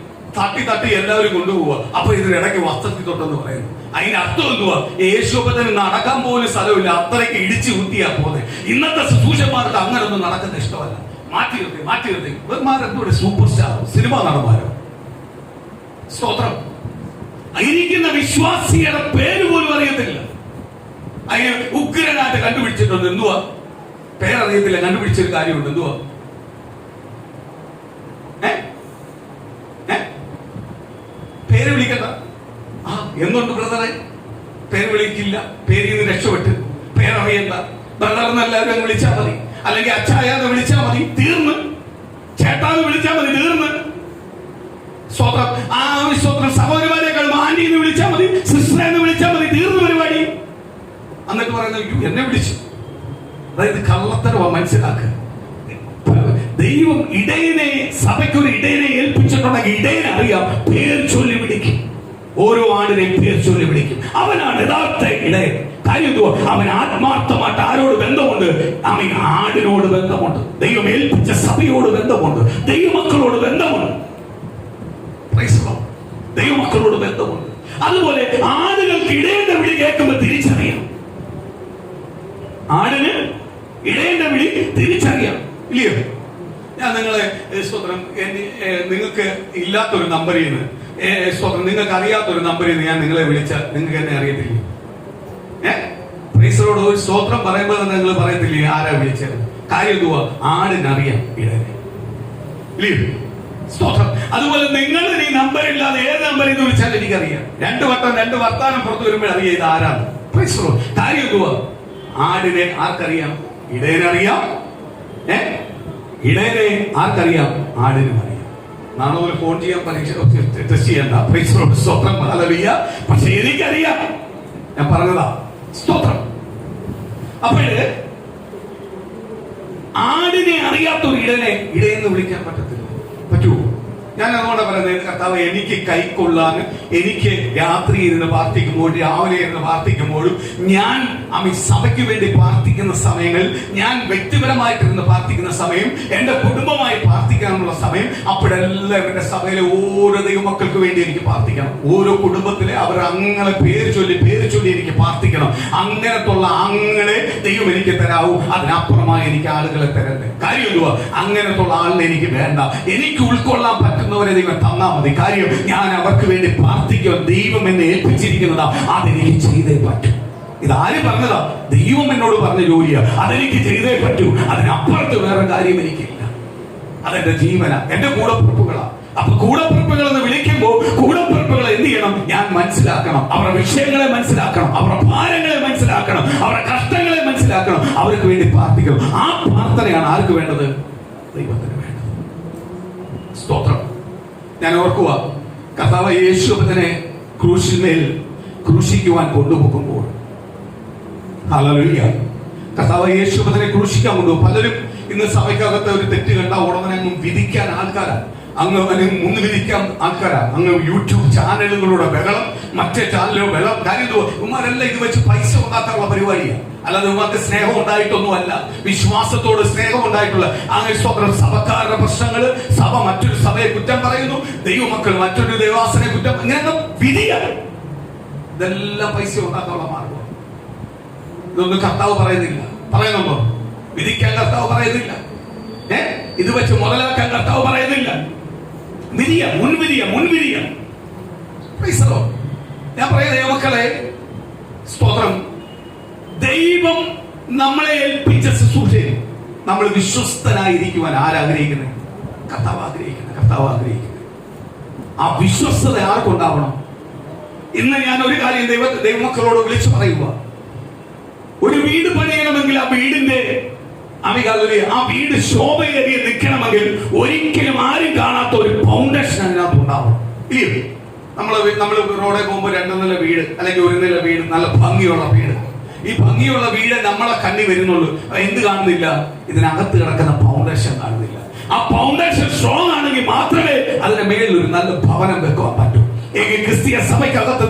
തട്ടി എല്ലാവരും കൊണ്ടുപോവുക. അപ്പൊ ഇതിനിടയ്ക്ക് വസ്ത്രത്തിൽ തൊട്ടെന്ന് പറയുന്നു. അതിന്റെ അർത്ഥം എന്തുവാ? യേശുപ്പത്തിന് നടക്കാൻ പോലും സ്ഥലമില്ല, അത്രയ്ക്ക് ഇടിച്ചു കുത്തിയാ പോകുന്നത്. ഇന്നത്തെ ശുശ്രൂഷന്മാർക്ക് അങ്ങനെ ഒന്നും നടക്കുന്ന ഇഷ്ടമല്ല. മാറ്റി നിർത്തി ഇവന്മാരെന്തോ സൂപ്പർ സ്റ്റാർ സിനിമാ നടന്മാരോ. സ്തോത്രം. ഇരിക്കുന്ന വിശ്വാസിയുടെ പേര് പോലും അറിയത്തില്ല. അതിന് ഉഗ്രനായിട്ട് കണ്ടുപിടിച്ചിട്ടുണ്ട്. എന്തുവാ? പേരറിയത്തില്ല, കണ്ടുപിടിച്ചൊരു കാര്യമുണ്ട്. എന്തുവാ? പേര് വിളിക്കണ്ട. എന്തുണ്ട് ബ്രദറെ? പേര് വിളിക്കില്ല, പേരിൽ നിന്ന് രക്ഷപ്പെട്ട്. പേരറിയണ്ട, ബ്രദർന്ന് എല്ലാവരും വിളിച്ചാൽ മതി, അല്ലെങ്കിൽ അച്ചായാന്ന് വിളിച്ചാൽ മതി, തീർന്ന്. ചേട്ടാന്ന് വിളിച്ചാൽ മതി, തീർന്ന്. സ്തോത്രം. ആ സ്തോത്രം. സഹോദരന്മാരെക്കാൾ ആന്റിന്ന് വിളിച്ചാൽ മതി, സിസ്റ്റർ എന്ന് വിളിച്ചാൽ മതി, തീർന്നു പരിപാടി. എന്നിട്ട് പറയുന്നത് എന്നെ വിളിച്ചു. അതായത് കള്ളത്തരവാ, മനസ്സിലാക്കുക. ദൈവം ഇടയനെ, സഭയ്ക്കൊരു ഇടയനെ ഏൽപ്പിച്ചിട്ടുണ്ടെങ്കിൽ ഇടയനെ അറിയാം, പേർ ചൊല്ലി വിളിക്കും. ഓരോ ആടിനെയും പേർ ചൊല്ലി വിളിക്കും. അവനാണ് യഥാർത്ഥ ഇടയൻ. കാര്യം എന്തുവാ? അവൻ ആത്മാർത്ഥമായിട്ട് ആരോട് ബന്ധമുണ്ട്? അവൻ ആടിനോട് ബന്ധമുണ്ട്, ദൈവം ഏൽപ്പിച്ച സഭയോട് ബന്ധമുണ്ട്, ദൈവമക്കളോട് ബന്ധമുണ്ട്. ദൈവമക്കളോട് ബന്ധമുണ്ട്. അതുപോലെ ആടുകൾക്ക് ഇടയന്റെ വിളി കേൾക്കുമ്പോൾ തിരിച്ചറിയാം. ആടിന് ഇടയന്റെ വിളി തിരിച്ചറിയാം, ഇല്ലയോ? ഞാൻ നിങ്ങളെ സ്തോത്രം, നിങ്ങൾക്ക് ഇല്ലാത്തൊരു നമ്പറിൽ നിന്ന് സ്തോത്രം, നിങ്ങൾക്ക് അറിയാത്തൊരു നമ്പറിൽ നിന്ന് ഞാൻ നിങ്ങളെ വിളിച്ചാൽ നിങ്ങൾക്ക് എന്നെ അറിയത്തില്ലേ? പ്രൈസലോട് ഒരു സ്തോത്രം പറയുമ്പോൾ തന്നെ നിങ്ങൾ പറയത്തില്ലേ ആരാ വിളിച്ചത്? കാര്യം എന്തുവാ? ആടിനറിയാം ഇടയനെ, ഇല്ലയോ? സ്തോത്രം. അതുപോലെ നിങ്ങൾ ഈ നമ്പർ ഇല്ലാതെ ഏത് നമ്പറിൽ നിന്ന് വിളിച്ചാൽ എനിക്കറിയാം. 2 വട്ടം 2 വർത്താനം പുറത്തു വരുമ്പോൾ അറിയാം ഇത് ആരാണ്. കാര്യം എന്തുവാ? ആടിനെ ആർക്കറിയാം? ഇടയനറിയാം. ഇടയനെ ആർക്കറിയാം? ആടിനും അറിയാം. നാളെ ഒരു ഫോൺ ചെയ്യാൻ ടെസ്റ്റ് ചെയ്യണ്ട. സ്തോത്രം. ഹല്ലേലൂയ. പക്ഷെ എനിക്കറിയാം, ഞാൻ പറഞ്ഞതാ. സ്തോത്രം. അപ്പോഴ് ആടിനെ അറിയാത്തൊരു ഇടയെന്ന് വിളിക്കാൻ പറ്റത്തില്ല. പറ്റുമോ? ഞാൻ അതുകൊണ്ട് പറയുന്നത്, കർത്താവ് എനിക്ക് കൈക്കൊള്ളാൻ, എനിക്ക് രാത്രി ഇരുന്ന് പ്രാർത്ഥിക്കുമ്പോഴും രാവിലെ ഇരുന്ന് പ്രാർത്ഥിക്കുമ്പോഴും ഞാൻ സഭയ്ക്ക് വേണ്ടി പ്രാർത്ഥിക്കുന്ന സമയങ്ങളിൽ, ഞാൻ വ്യക്തിപരമായിട്ടിരുന്ന് പ്രാർത്ഥിക്കുന്ന സമയം, എന്റെ കുടുംബമായി പ്രാർത്ഥിക്കാനുള്ള സമയം, അപ്പോഴെല്ലാം എന്റെ സഭയിലെ ഓരോ ദൈവമക്കൾക്ക് വേണ്ടി എനിക്ക് പ്രാർത്ഥിക്കണം. ഓരോ കുടുംബത്തിലെ അവർ അങ്ങനെ പേര് ചൊല്ലി എനിക്ക് പ്രാർത്ഥിക്കണം. അങ്ങനത്തുള്ള ആങ്ങളെ ദൈവം എനിക്ക് തരാവൂ, അതിനപ്പുറമായി എനിക്ക് ആളുകളെ തരണ്ടേ. കാര്യം എന്തുവാ? അങ്ങനത്തുള്ള ആളിനെ എനിക്ക് വേണ്ട. എനിക്ക് ഉൾക്കൊള്ളാൻ പറ്റുന്നവരെ ദൈവം തന്നാ മതി. കാര്യം ഞാൻ അവർക്ക് വേണ്ടി പ്രാർത്ഥിക്കുക. ദൈവം എന്നെ ഏൽപ്പിച്ചിരിക്കുന്നതാ, അതെനിക്ക് ചെയ്തേ പറ്റൂ. ഇതാരും പറഞ്ഞതാ? ദൈവം എന്നോട് പറഞ്ഞ ജോലിയാ, അതെനിക്ക് ചെയ്തേ പറ്റൂ. അതിനപ്പുറത്ത് വേറെ കാര്യം എനിക്കില്ല. അതെന്റെ ജീവന, എന്റെ കൂടെ പുറപ്പുകളാ. അപ്പൊ കൂടപ്പിറപ്പുകൾ എന്ന് വിളിക്കുമ്പോൾ കൂടപ്പിറപ്പുകളെ എന്ത് ചെയ്യണം? ഞാൻ മനസ്സിലാക്കണം, അവരുടെ വിഷയങ്ങളെ മനസ്സിലാക്കണം, അവരുടെ ഭാരങ്ങളെ മനസ്സിലാക്കണം, അവരുടെ കഷ്ടങ്ങളെ മനസ്സിലാക്കണം, അവർക്ക് വേണ്ടി പ്രാർത്ഥിക്കണം. ആ പ്രാർത്ഥനയാണ് ആർക്ക് വേണ്ടത്? ദൈവത്തിന് വേണ്ടത്. സ്തോത്രം. ഞാൻ ഓർക്കുക, കർത്താവ് യേശുവിനെ ക്രൂശിന്മേൽ ക്രൂശിക്കുവാൻ കൊണ്ടുപോകുമ്പോൾ, ഹല്ലേലൂയ, കർത്താവ് യേശുവിനെ ക്രൂശിക്കാൻ കൊണ്ടുപോകും. പലരും ഇന്ന് സഭയ്ക്കകത്ത് ഒരു തെറ്റ് കണ്ട ഉടനെ അങ്ങ് വിധിക്കാൻ ആൾക്കാരാ, അങ്ങ് മുന്ന് വിധിക്കാൻ ആൾക്കാരാ. അങ്ങ് യൂട്യൂബ് ചാനലുകളുടെ ബഹളം, മറ്റേ ചാനലുകളുടെ ബഹളം. കാര്യം ഇവന്മാരെല്ലാം ഇത് വെച്ച് പൈസ ഉണ്ടാക്കാനുള്ള പരിപാടിയാണ്. അല്ലാതെ ഇവർക്ക് സ്നേഹം ഉണ്ടായിട്ടൊന്നും അല്ല, വിശ്വാസത്തോട് സ്നേഹം ഉണ്ടായിട്ടുള്ള അങ്ങനെ സ്വന്തം സഭക്കാരുടെ പ്രശ്നങ്ങള്, സഭ മറ്റൊരു സഭയെ കുറ്റം പറയുന്നു, ദൈവമക്കൾ മറ്റൊരു ദേവാസനെ കുറ്റം, ഇങ്ങനെ വിധിയാണ്. ഇതെല്ലാം പൈസ ഉണ്ടാക്കാനുള്ള മാർഗം. ഇതൊന്നും കർത്താവ് പറയുന്നില്ല. പറയുന്നുണ്ടോ? വിധിക്കാൻ കർത്താവ് പറയുന്നില്ല. ഇത് വെച്ച് മുതലാക്കാൻ കർത്താവ് പറയുന്നില്ല. വിധിയ, മുൻവിധിയ. ഞാൻ പറയുന്നത് ദൈവമക്കളെ, സ്തോത്രം, ദൈവം നമ്മളെ ഏൽപ്പിച്ച ശുശ്രൂഷയിൽ നമ്മൾ വിശ്വസ്തനായിരിക്കുവാൻ ആരാഗ്രഹിക്കുന്നത്? കർത്താവ് ആഗ്രഹിക്കുന്നത്. ആ വിശ്വസ്തത ആർക്കുണ്ടാവണം? ഇന്ന് ഞാൻ ഒരു കാര്യം ദൈവമക്കളോട് വിളിച്ചു പറയുക. ഒരു വീട് പണിയണമെങ്കിൽ ആ വീടിന്റെ ആ വീട് ശോഭയേറിയ നിൽക്കണമെങ്കിൽ ഒരിക്കലും ആരും കാണാത്ത ഒരു ഫൗണ്ടേഷൻ അതിനകത്ത് ഉണ്ടാവണം. ഇല്ലേ? നമ്മൾ റോഡിൽ പോകുമ്പോൾ 2 നില വീട് അല്ലെങ്കിൽ 1 നില വീട്, നല്ല ഭംഗിയുള്ള വീട്. ഈ ഭംഗിയുള്ള വീട് നമ്മളെ കണ്ണി വരുന്നുള്ളൂ. എന്ത് കാണുന്നില്ല? ഇതിനകത്ത് കിടക്കുന്ന ഫൗണ്ടേഷൻ കാണുന്നില്ല. ആ ഫൗണ്ടേഷൻ സ്ട്രോങ് ആണെങ്കിൽ മാത്രമേ അതിന്റെ മേലിൽ ഒരു നല്ല ഭവനം വെക്കുവാൻ പറ്റൂ. ക്രിസ്തീയ സഭയ്ക്കകത്ത്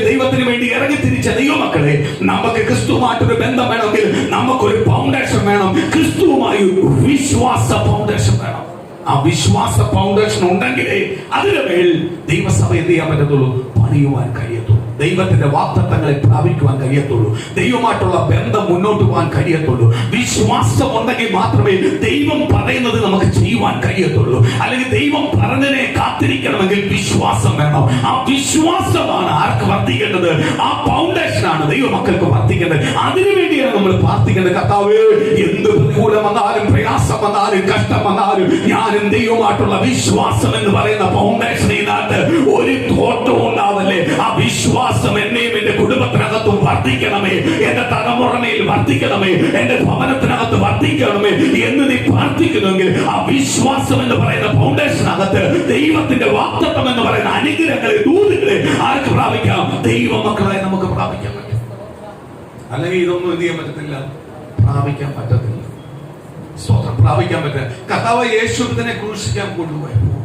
ദൈവത്തിന് വേണ്ടി ഇറങ്ങി തിരിച്ച ദൈവമക്കളെ, നമുക്ക് ക്രിസ്തുവുമായിട്ടൊരു ബന്ധം വേണമെങ്കിൽ നമുക്കൊരു ഫൗണ്ടേഷൻ വേണം. ക്രിസ്തുവുമായി വിശ്വാസ ഫൗണ്ടേഷൻ വേണം. ആ വിശ്വാസ ഫൗണ്ടേഷൻ ഉണ്ടെങ്കിലേ അതിന്റെ മേൽ ദൈവസഭ എന്ത് ചെയ്യാൻ പറ്റത്തുള്ളൂ? പണിയുവാൻ കഴിയത്തുള്ളൂ. ദൈവത്തിന്റെ വാഗ്ദത്തങ്ങളെ പ്രാപിക്കുവാൻ കഴിയത്തുള്ളൂ. ദൈവമായിട്ടുള്ള ബന്ധം മുന്നോട്ട് പോകാൻ കഴിയത്തുള്ളൂ. വിശ്വാസം ഉണ്ടെങ്കിൽ മാത്രമേ ദൈവം പറയുന്നത് നമുക്ക് ചെയ്യുവാൻ കഴിയത്തുള്ളൂ. അല്ലെങ്കിൽ ദൈവം പറഞ്ഞതിനെ കാത്തിരിക്കണമെങ്കിൽ വിശ്വാസം വേണം. ആ വിശ്വാസമാണ് ആർക്ക് വർദ്ധിക്കേണ്ടത്? ആ ഫൗണ്ടേഷനാണ് ദൈവമക്കൾക്ക് വർദ്ധിക്കേണ്ടത്. അതിനുവേണ്ടിയാണ് നമ്മൾ പ്രാർത്ഥിക്കേണ്ടത്. കർത്താവേ, എന്ത് പ്രതികൂലം വന്നാലും, പ്രയാസം വന്നാലും, കഷ്ടം വന്നാലും, ഞാനും ദൈവമായിട്ടുള്ള വിശ്വാസം എന്ന് പറയുന്ന ഫൗണ്ടേഷനിനകത്ത് ഒരു തോട്ടവും ഉണ്ടാവല്ലേ. ആ വിശ്വാസം എന്നെയും എന്റെ കുടുംബത്തിനകത്തും വർദ്ധിക്കണമേ, എന്റെ തലമുറമേൽ വർദ്ധിക്കണമേ, എന്റെ ഭവനത്തിനകത്ത് വർദ്ധിക്കണമേ എന്ന് നീ പ്രാർത്ഥിക്കുന്നുവെങ്കിൽ ആ വിശ്വാസം എന്ന് പറയുന്ന ഫൗണ്ടേഷനകത്ത് ദൈവത്തിന്റെ വാഗ്ദത്തം എന്ന് പറയുന്ന അനുഗ്രഹങ്ങളെ, ദൂതുകളെ ആർക്ക് പ്രാപിക്കാം? ദൈവമക്കളെ നമുക്ക് പ്രാപിക്കാൻ പറ്റും. അല്ലെങ്കിൽ ഇതൊന്നും എന്ത് ചെയ്യാൻ പറ്റത്തില്ല, പ്രാപിക്കാൻ പറ്റത്തില്ല. സ്വതന്ത്രം പ്രാപിക്കാൻ പറ്റില്ല. കർത്താവ് യേശുവിനെ ക്രൂശിക്കാൻ കൊണ്ടുപോയപ്പോൾ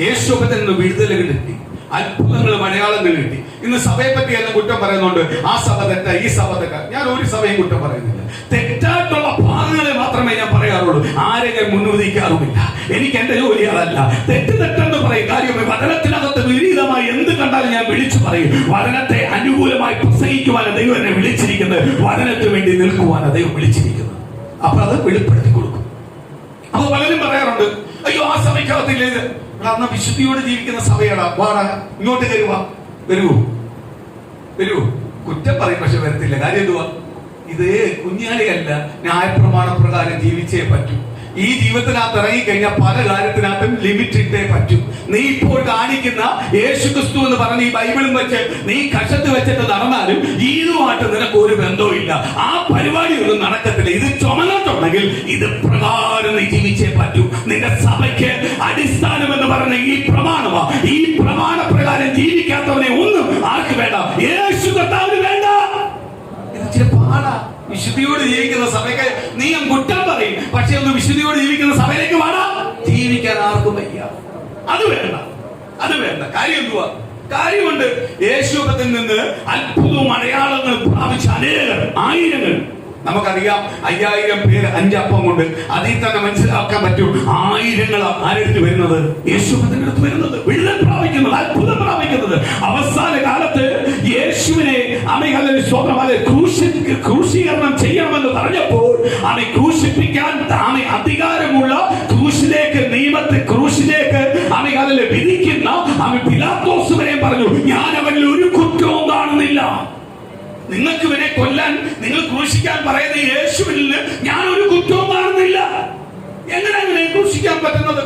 യേശുവിൽ നിന്ന് വിടുതലുകൾ കിട്ടി, അത്ഭുതങ്ങളും അടയാളങ്ങൾ കിട്ടി. ഇന്ന് സഭയെ പറ്റി എല്ലാം കുറ്റം പറയുന്നുണ്ട്. ആ സഭ തെറ്റ, ഈ സഭ തെറ്റ. ഞാൻ ഒരു സഭയും കുറ്റം പറയുന്നില്ല. തെറ്റായിട്ടുള്ള ഭാഗങ്ങളെ മാത്രമേ ഞാൻ പറയാറുള്ളൂ. ആരെ ഞാൻ മുൻവിധിക്കാറുമില്ല. എനിക്ക് എന്റെ ജോലി അതല്ല. തെറ്റെന്ന് പറയും. കാര്യം വചനത്തിനകത്ത് വിപരീതമായി എന്ത് കണ്ടാലും ഞാൻ വിളിച്ചു പറയും. വചനത്തെ അനുകൂലമായി പ്രസംഗിക്കുവാനാണ് ദൈവം എന്നെ വിളിച്ചിരിക്കുന്നത്. വചനത്തിന് വേണ്ടി നിൽക്കുവാനാണ് ദൈവം വിളിച്ചിരിക്കുന്നത്. അപ്പൊ അത് വെളിപ്പെടുത്തി കൊടുക്കും. അപ്പൊ പലരും പറയാറുണ്ട്, അയ്യോ ആ സഭയ്ക്കകത്തില്ലേ, കാരണം വിശുദ്ധിയോട് ജീവിക്കുന്ന സഭയാണ്. വാടാ, ഇങ്ങോട്ട് വരൂ. കുറ്റം പറയും, പക്ഷെ വരത്തില്ല. കാര്യം എന്തുവാ? ഇത് കുഞ്ഞാളിയല്ല, ന്യായപ്രമാണ പ്രകാരം ജീവിച്ചേ പറ്റൂ. ഈ ജീവിതത്തിനകത്ത് ഇറങ്ങിക്കഴിഞ്ഞാൽ പല കാര്യത്തിനകത്തും ലിമിറ്റ് ഇട്ടേ പറ്റൂ. നീ ഇപ്പോൾ കാണിക്കുന്ന യേശു ക്രിസ്തു എന്ന് പറഞ്ഞ ഈ ബൈബിളും വെച്ച് നീ കഷത്ത് വെച്ചിട്ട് നടന്നാലും ഇതുമായിട്ട് നിനക്ക് ഒരു ബന്ധവും ഇല്ല. ആ പരിപാടി ഒന്നും നടക്കത്തില്ല. ഇത് ചുമന്നിട്ടുണ്ടെങ്കിൽ ഇത് പ്രകാരം നീ ജീവിച്ചേ പറ്റൂ. നിന്റെ സഭയ്ക്ക് അടിസ്ഥാനം എന്ന് പറഞ്ഞ ഈ പ്രമാണമാ. ഈ പ്രമാണ പ്രകാരം ജീവിക്കാത്തവനെ ഒന്നും ആർക്ക് വേണ്ട? യേശു കർത്താവിന് വേണ്ട. ഇത് ഇച്ചിരി പാടാ. വിശുദ്ധിയോട് ജീവിക്കുന്ന സഭയ്ക്ക് നീ കുറ്റം പറയും, പക്ഷെ ഒന്ന് വിശുദ്ധിയോട് ജീവിക്കുന്ന സഭയിലേക്ക് വേണം. ജീവിക്കാൻ ആർക്കും വയ്യ. അത് വേണ്ട. കാര്യം എന്തുവാ? കാര്യമുണ്ട്. യേശുവിൽ നിന്ന് അത്ഭുതവും അടയാളങ്ങൾ പ്രാപിച്ച അനേകർ, ആയിരങ്ങൾ. നമുക്കറിയാം 5000 പേര് 5 അപ്പം കൊണ്ട്. അതിൽ തന്നെ മനസ്സിലാക്കാൻ പറ്റും ആയിരങ്ങൾ ആരെടുത്ത് വരുന്നത്? യേശുവിന്റെ അടുത്ത് വരുന്നത്, വിടുതൽ പ്രാപിക്കുന്നത്, അത്ഭുതം പ്രാപിക്കുന്നത്. അവസാന കാലത്ത് യേശുവിനെ ക്രൂശീകരണം ചെയ്യണമെന്ന് പറഞ്ഞപ്പോൾ അവനെ ക്രൂശിപ്പിക്കാൻ അധികാരമുള്ള ക്രൂശിലേക്ക് അവനെ വിധിക്കുന്ന പിലാത്തോസ് വരെ പറഞ്ഞു, ഞാൻ അവനിൽ ഒരു കുറ്റവും കാണുന്നില്ല. നിങ്ങൾക്ക് ഇവനെ കൊല്ലാൻ, നിങ്ങൾ ക്രൂശിക്കാൻ പറയുന്ന യേശുവിൽ ഞാൻ ഒരു കുറ്റവും കാണുന്നില്ല. എങ്ങനെ അവനെ ക്രൂശിക്കാൻ പറ്റുന്നത്?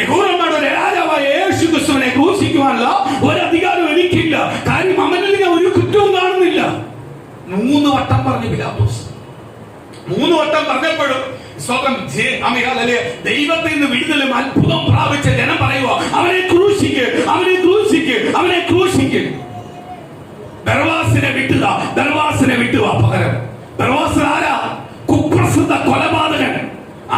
യഹൂദന്മാരുടെ രാജാവായ യേശു ക്രിസ്തുവിനെ ക്രൂശിക്കുവാനുള്ള ഒരധികാരം എനിക്കില്ല. കാര്യം അവനിൽ ഞാൻ ഒരു കുറ്റവും കാണുന്നില്ല. 3 വട്ടം പറഞ്ഞു പിലാത്തോസ്. 3 വട്ടം പറഞ്ഞപ്പോഴും ദൈവത്തിൽ നിന്ന് വിടുതലും അത്ഭുതം പ്രാപിച്ച ജനം പറയുക, അവനെ ക്രൂശിക്ക്, അവനെ ക്രൂശിക്ക്, അവനെ ക്രൂശിക്ക്. ബർവാസിനെ വിട്ടുക, ബർവാസിനെ വിട്ടുക. പകരം ബർവാസ് ആരാ? കുപ്രസിദ്ധ കൊലപാതകൻ.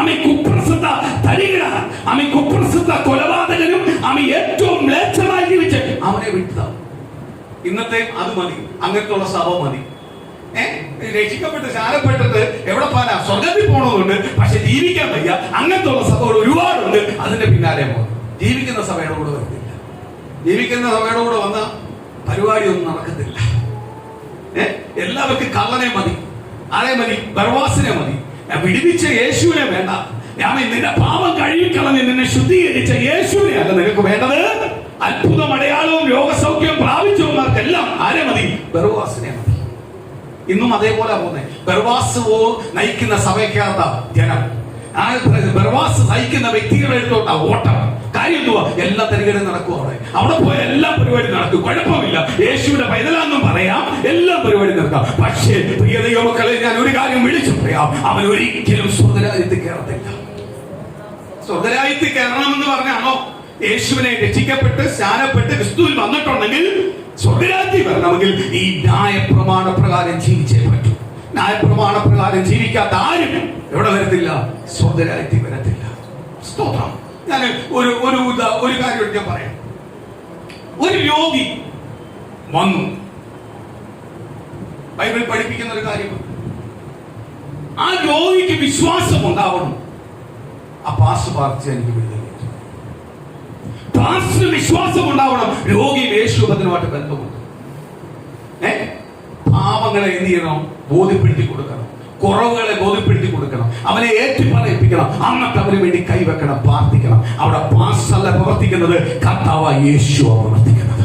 ആമി കുപ്രസിദ്ധ തരികിട, ആമി കുപ്രസിദ്ധ കൊലപാതകനും ആമി ഏറ്റവും മ്ലേച്ഛമായി ജീവിച്ച് അവനെ വിട്ടുക. ഇന്നത്തെ അത് മതി, അങ്ങനത്തുള്ള സഭ മതി. രക്ഷിക്കപ്പെട്ട് ശാലപ്പെട്ടിട്ട് എവിടെ പോകാനാ? സ്വർഗത്തിൽ പോകണമെന്നുണ്ട്, പക്ഷെ ജീവിക്കാൻ വയ്യ. അങ്ങനത്തെ ഉള്ള സഭകൾ ഒരുപാടുണ്ട്. അതിന്റെ പിന്നാലെ പോകും. ജീവിക്കുന്ന സഭയുടെ കൂടെ വരുന്നില്ല. ജീവിക്കുന്ന സഭയുടെ കൂടെ വന്ന പരിപാടി ഒന്നും നടക്കത്തില്ല. എല്ലാവർക്കും കള്ളനെ മതി. ആരെ മതി? ബർവാസിനെ മതി. വിടുവിച്ച യേശുവിനെ വേണ്ട. ഞാൻ നിന്റെ പാപം കഴുകിക്കളഞ്ഞ് നിന്നെ ശുദ്ധീകരിച്ച യേശുവിനെ അല്ല നിനക്ക് വേണ്ടത്. അത്ഭുതം, അടയാളവും രോഗസൗഖ്യവും പ്രാപിച്ചവന്മാർക്കെല്ലാം ആരെ മതി? ബർവാസിനെ മതി. ഇന്നും അതേപോലെ പോകുന്നത്. ബർവാസ് നയിക്കുന്ന സഭയ്ക്കകത്ത ജനം, ആ ബർവാസ് നയിക്കുന്ന വ്യക്തികളെ എടുത്തോട്ട ഓട്ടം. കാര്യം എന്തുവാ? എല്ലാ തരികടയും നടക്കും. അവിടെ പോയ എല്ലാ പരിപാടി നടക്കും. കുഴപ്പമില്ല, യേശുവിന്റെ പൈതലാന്നും പറയാം, എല്ലാ പരിപാടി നടക്കാം. പക്ഷേ പ്രിയ ദൈവമക്കളെ, ഞാൻ ഒരു കാര്യം വിളിച്ചു പറയാം, അവൻ ഒരിക്കലും സ്വർഗ്ഗരാജ്യത്തിൽ കയറത്തില്ല. സ്വർഗ്ഗരാജ്യത്തിൽ കയറണമെന്ന് പറഞ്ഞാണോ? യേശുവിനെ രക്ഷിക്കപ്പെട്ട് സ്നാനപ്പെട്ട് ക്രിസ്തുവിൽ വന്നിട്ടുണ്ടെങ്കിൽ സ്വർഗ്ഗരാജ്യത്തിൽ വരണമെങ്കിൽ ഈ ന്യായപ്രമാണ പ്രകാരം ജീവിച്ചേ പറ്റൂ. ന്യായപ്രമാണ പ്രകാരം ജീവിക്കാത്ത ആരും എവിടെ വരത്തില്ല? സ്വർഗ്ഗരാജ്യത്തിൽ വരത്തില്ല. സ്തോത്രം. ഞാൻ ഒരു കാര്യം ഞാൻ പറയാം. ഒരു രോഗി വന്നു, ബൈബിൾ പഠിപ്പിക്കുന്ന ഒരു കാര്യമാണ്. ആ രോഗിക്ക് വിശ്വാസം ഉണ്ടാവണം. ആ പാസ്റ്റർ പ്രാർത്ഥിച്ച എനിക്ക് വിടുതല. പാസ്റ്റർ വിശ്വാസം ഉണ്ടാവണം. രോഗി യേശുവിനുമായിട്ട് ബന്ധമുണ്ട്. പാപങ്ങളെ എന്ത് ചെയ്യണം? ബോധ്യപ്പെടുത്തി കൊടുക്കണം. കുറവുകളെ ബോധ്യപ്പെടുത്തി കൊടുക്കണം. അവനെ ഏറ്റുപറയിപ്പിക്കണം. അന്നത്തെ അവന് വേണ്ടി കൈവെക്കണം, പ്രാർത്ഥിക്കണം. അവിടെ പാസ്റ്ററല്ല പ്രവർത്തിക്കുന്നത്, കർത്താവായ യേശുവാ പ്രവർത്തിക്കുന്നത്.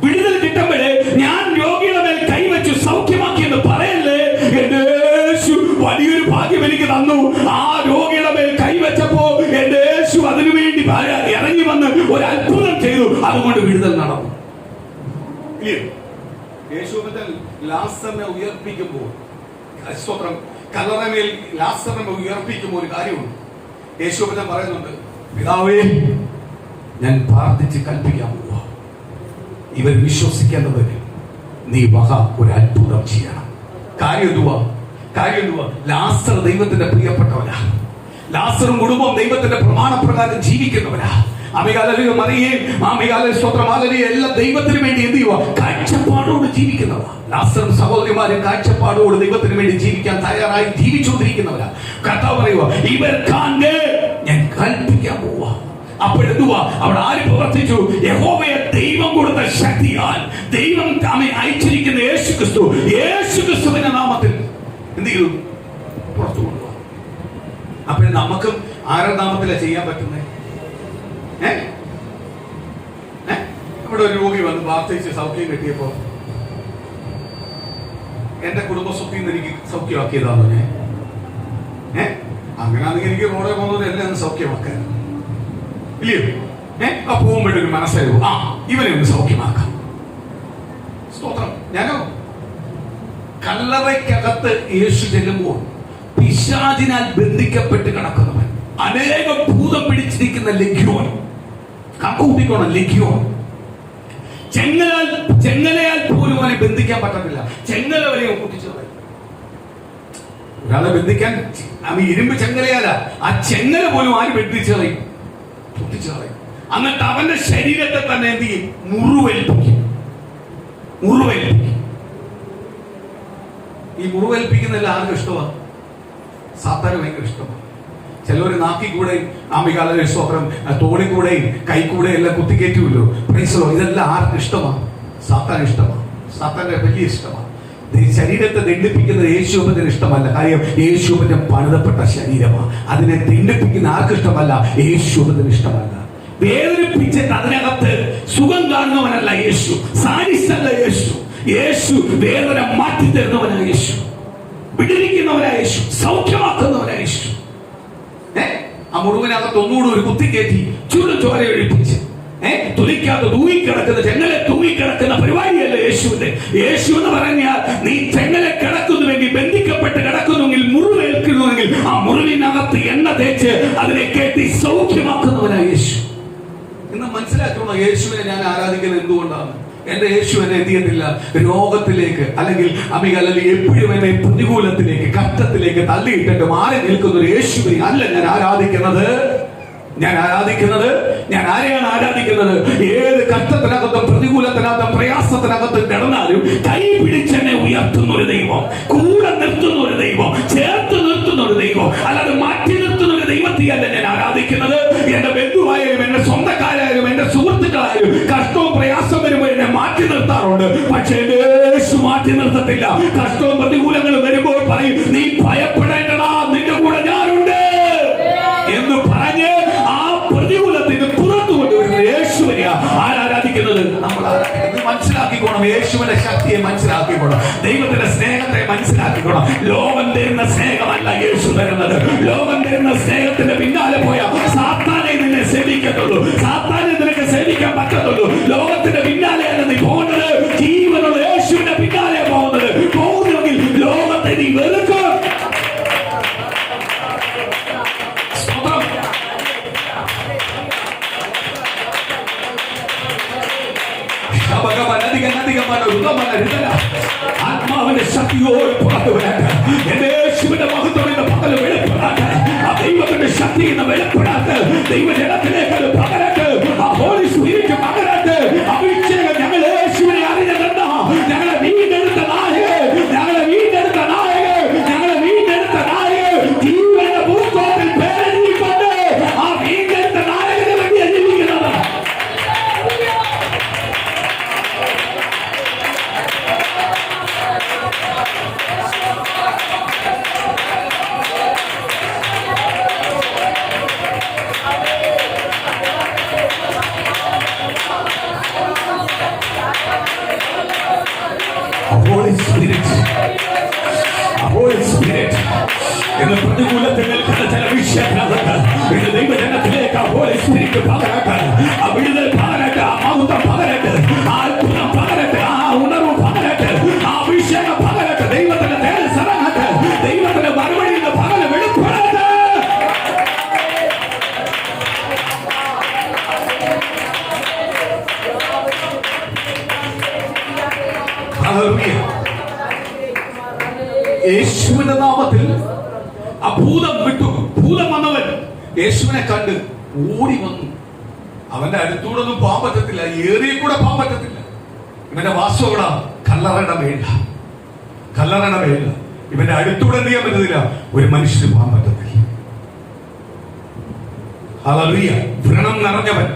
വിടുതൽ കിട്ടുമ്പോഴേ ഞാൻ രോഗിയുടെ മേൽ കൈവച്ചു സൗഖ്യമാക്കിയെന്ന് പറയല്ലേ. എന്റെ യേശു വലിയൊരു ഭാഗ്യം എനിക്ക് തന്നു. ആ രോഗിയുടെ മേൽ കൈവച്ചപ്പോ എന്റെ യേശു അതിനുവേണ്ടി ഇറങ്ങി വന്ന് ഒരു അത്ഭുതം ചെയ്തു. അതുകൊണ്ട് വിടുതൽ നടന്നു. യേശു ലാസറിനെ ഉയർപ്പിക്കുമ്പോൾ, കല്ലറമേൽ ലാസറിനെ ഉയർപ്പിക്കുമ്പോൾ ഒരു കാര്യമുണ്ട്. യേശു പറയുന്നുണ്ട്, പിതാവേ, ഞാൻ പ്രാർത്ഥിച്ച് കൽപ്പിക്കാൻ പോവാ. ഇവർ വിശ്വസിക്കേണ്ടതിന് നീ ഒരു അത്ഭുതം ചെയ്യണം. കാര്യം എന്തുവാ? ലാസർ ദൈവത്തിന്റെ പ്രിയപ്പെട്ടവരാ. ലാസറും കുടുംബം ദൈവത്തിന്റെ പ്രമാണപ്രകാരം ജീവിക്കുന്നവരാ. എല്ലാം ദൈവത്തിന് വേണ്ടി എന്ത് ചെയ്യുക? കാഴ്ചപ്പാടോട് ജീവിക്കുന്നവരാ. ലാസറും സഹോദരിമാരും കാഴ്ചപ്പാടോട് ദൈവത്തിന് വേണ്ടി ജീവിക്കാൻ തയ്യാറായി ജീവിച്ചുകൊണ്ടിരിക്കുന്നവരാ. കർത്താവ് പറയുക, ഇവർക്കാണ്ട് ഞാൻ കൽപ്പിക്കാൻ പോവാ. അപ്പോഴെന്തുവാ? അവിടെ ആര് പ്രവർത്തിച്ചു? യഹോവയെ ദൈവം കൊടുത്ത ശക്തിയാൽ ദൈവം അയച്ചിരിക്കുന്ന യേശുക്രിസ്തുവിന്റെ നാമത്തിൽ എന്ത് ചെയ്തു? പുറത്തു കൊണ്ടുപോകും. അപ്പോഴും നമുക്കും ആരുടെ നാമത്തിലാ ചെയ്യാൻ പറ്റുന്നത്? ഇവിടെ ഒരു രോഗി വന്ന് പ്രാർത്ഥിച്ച് സൗഖ്യം കിട്ടിയപ്പോ എന്റെ കുടുംബസ്വത്തിൽ നിന്ന് എനിക്ക് സൗഖ്യമാക്കിയതാണോ ഞാൻ? അങ്ങനെയാണെങ്കിൽ എനിക്ക് റോഡെ പോകുന്നത് എല്ലാം സൗഖ്യമാക്കാൻ ഇല്ലയോ? ആ പോകുമ്പോഴൊരു മനസ്സായിരുന്നു, ആ ഇവനെ ഒന്ന് സൗഖ്യമാക്കാം. സ്തോത്രം. ഞാനോ കല്ലറയ്ക്കകത്ത് യേശു ചെല്ലുമ്പോൾ പിശാചിനാൽ ബന്ധിക്കപ്പെട്ട് കിടക്കുന്നവൻ, അനേകം ഭൂതം പിടിച്ചിരിക്കുന്ന ലഗ്യോൻ, കണക്കൂട്ടിക്കോണം, ലഗ്യോൻ. ചെങ്ങലയാൽ പോലും അവനെ ബന്ധിക്കാൻ പറ്റത്തില്ല. ചെങ്ങല വരെ പൊട്ടിച്ചു കളയും. ഒരാളെ ബന്ധിക്കാൻ ഇരുമ്പ് ചെങ്ങലയാല, ആ ചെങ്ങല പോലും ആര് ബന്ധിച്ചു കളയും? പൊട്ടിച്ചു കളയും. എന്നിട്ട് അവന്റെ ശരീരത്തെ തന്നെ എന്ത് ചെയ്യും? മുറിവേൽപ്പിക്കും. ഈ മുറിവേൽപ്പിക്കുന്നതിൽ ആർക്കും ഇഷ്ടമാണ്? സാത്താന് ഭയങ്കര ഇഷ്ടമാണ്. ചിലവര് നാക്കിക്കൂടെയും ആമികാല സ്തോത്രം തോളിക്കൂടെയും കൈക്കൂടെയും എല്ലാം കുത്തിക്കയറ്റുമല്ലോ. പ്രൈസലോ. ഇതെല്ലാം ആർക്കും ഇഷ്ടമാണ്? സാത്താൻ ഇഷ്ടമാണ്. സാത്താന്റെ വലിയ ഇഷ്ടമാണ്. ശരീരത്തെ ദണ്ഡിപ്പിക്കുന്നത് യേശുവിന് ഇഷ്ടമല്ല. കാര്യം യേശുവിന്റെ പണിതപ്പെട്ട ശരീരമാണ്. അതിനെ ദണ്ഡിപ്പിക്കുന്ന ആർക്കും ഇഷ്ടമല്ല, യേശുവിന് ഇഷ്ടമല്ല. വേദനിപ്പിച്ചിട്ട് അതിനകത്ത് സുഖം കാണുന്നവനല്ല യേശു, സാരിസല്ല യേശു. യേശു വേദന മാറ്റി തരുന്നവനായ യേശു, വിടുവിക്കുന്നവനായ യേശു, സൗഖ്യമാക്കുന്നവനായ യേശു. ആ മുറിവിനകത്ത് ഒന്നുകൂടി ഒരു കുത്തിക്കയറ്റി ചൂടും ചോര ഒഴിപ്പിച്ച് തുലിക്കാതെ തൂങ്ങിക്കിടക്കുന്ന ചെങ്ങലെ തൂങ്ങിക്കിടക്കുന്ന പരിപാടിയല്ല യേശുവിന്റെ. യേശു എന്ന് പറഞ്ഞാൽ നീ ചെങ്ങലെ കിടക്കുന്നുവെങ്കിൽ, ബന്ധിക്കപ്പെട്ട് കിടക്കുന്നുവെങ്കിൽ, മുറിവേൽക്കുന്നുവെങ്കിൽ ആ മുറിവിനകത്ത് എണ്ണ തേച്ച് അതിനെ കെട്ടി സൗഖ്യമാക്കുന്നവനാണ് യേശു. ഇന്ന് മനസ്സിലാക്കണം, യേശുവിനെ ഞാൻ ആരാധിക്കുന്നത് എന്തുകൊണ്ടാണ്? എന്റെ യേശു എന്നെ എന്ത് ചെയ്യത്തില്ല രോഗത്തിലേക്ക് അല്ലെങ്കിൽ എപ്പോഴും എന്നെ പ്രതികൂലത്തിലേക്ക്, കഷ്ടത്തിലേക്ക് തള്ളിയിട്ടിട്ട് മാറി നിൽക്കുന്ന ഒരു യേശുവിനെ അല്ല ഞാൻ ആരാധിക്കുന്നത്. ഞാൻ ആരെയാണ് ആരാധിക്കുന്നത്? ഏത് കഷ്ടത്തിനകത്തും പ്രതികൂലത്തിനകത്തും പ്രയാസത്തിനകത്തും കിടന്നാലും കൈ പിടിച്ചെന്നെ ഉയർത്തുന്ന ഒരു ദൈവം, കൂടെ നിർത്തുന്ന ഒരു ദൈവം, ചേർത്ത് നിർത്തുന്ന ഒരു ദൈവം, അല്ലാതെ മാറ്റി നിർത്തുന്ന ഒരു ദൈവത്തെയല്ല ഞാൻ ആരാധിക്കുന്നത്. എന്റെ ബന്ധുവായാലും എന്റെ സ്വന്തക്കാരായാലും എന്റെ സുഹൃത്തുക്കളായാലും കഷ്ടവും പ്രയാസവും വരുമ്പോൾ എന്നെ മാറ്റി നിർത്താറുണ്ട്. പക്ഷേ യേശു മാറ്റി നിർത്തത്തില്ല. കഷ്ടവും പ്രതികൂലങ്ങളും വരുമ്പോൾ പറയും, നീ ഭയപ്പെടേണ്ടടാ, നിന്റെ കൂടെ ഞാനുണ്ട് എന്ന് പറഞ്ഞ് ആ പ്രതികൂലത്തിന് പുറത്തു കൊണ്ടുവരുന്ന യേശുവിനെ ആരാധിക്കുന്നത്. നമ്മൾ മനസ്സിലാക്കിക്കോണം, യേശുവിന്റെ ശക്തിയെ മനസ്സിലാക്കിക്കോണം, ദൈവത്തിന്റെ സ്നേഹത്തെ മനസ്സിലാക്കിക്കോണം. ലോകം തരുന്ന സ്നേഹമല്ല യേശു തരുന്നത്. ലോകം തരുന്ന സ്നേഹത്തിന്റെ പിന്നാലെ പോയ സാത്താനെ നിന്നെ സേവിക്കത്തുള്ളൂ, സാത്താനെ നിനക്ക് സേവിക്കാൻ പറ്റത്തുള്ളൂ. ലോകത്തിന്റെ പിന്നാലെയല്ല നീ പോകുന്നത്, ജീവനുള്ള യേശുവിന്റെ പിന്നാലെ പോകുന്നെങ്കിൽ ലോകത്തെ നീ വെറുക്കും. ആത്മാവിന്റെ ശക്തിയോട് പുറത്തു വരാട്ട്, എന്റെ യേശുവിന്റെ മഹത്വം എന്ന പകല് വെളിപ്പെടാട്ട്, ആ ദൈവത്തിന്റെ ശക്തി എന്ന വെളിപ്പെടാട്ട്, ദൈവജനത്തിലേക്ക് പകരാട്ട്, ആ ഹോളി സ്പിരിറ്റ് പകരാട്ട്. അഭിഷേകം ഞങ്ങൾ യേശുവിനെ അറിഞ്ഞതെന്താ? ഞങ്ങളെ വീണ്ടെടുത്ത നായകൻ, ഞങ്ങളെ വീണ്ടെടുത്ത നായകൻ, ഞങ്ങളെ വീണ്ടെടുത്ത നായകൻ ജീവന്റെ പുസ്തകത്തിൽ പേരെഴുതിക്കൊണ്ട് ആ വീണ്ടെടുത്ത നായകനെ വേണ്ടി ജീവിക്കുന്നത്. എന്ന് പ്രതികൂലത്തിൽ നിൽക്കുന്ന ചില വിഷയങ്ങളാണ് ഇത് ദൈവജനത്തിലേക്ക് ആ ഹോളി സ്പിരിറ്റ് പകരട്ടെ, ആ വിടുതൽ പകരട്ടെ, ആ മഹത്വം പകരട്ടെ, ആ അത്ഭുതം പകരട്ടെ, ആ ഉണർവ് പകരട്ടെ, ആ അഭിഷേകം പകരട്ടെ, ദൈവത്തിന്റെ തേജസ് ഇറങ്ങട്ടെ, ദൈവത്തിന്റെ മറുപടിയിൽ നിന്ന് പകല് വെളിപ്പെടട്ടെ. യേശുവിന്റെ നാമത്തിൽ ആ ഭൂതം വിട്ടു. ഭൂതം വന്നവൻ യേശുവിനെ കണ്ട് ഓടി വന്നു. അവന്റെ അടുത്തൂടെ ഒന്നും പോകാൻ പറ്റത്തില്ല, ഏറിയ കൂടെ പോകാൻ പറ്റത്തില്ല. ഇവന്റെ വാസോടാ കല്ലറയുടെ മേല ഇവന്റെ അടുത്തൂടെ എന്ത് ചെയ്യാൻ പറ്റത്തില്ല, ഒരു മനുഷ്യന് പോകാൻ പറ്റത്തില്ല. ഹല്ലേലൂയ. വ്രണം നിറഞ്ഞവൻ,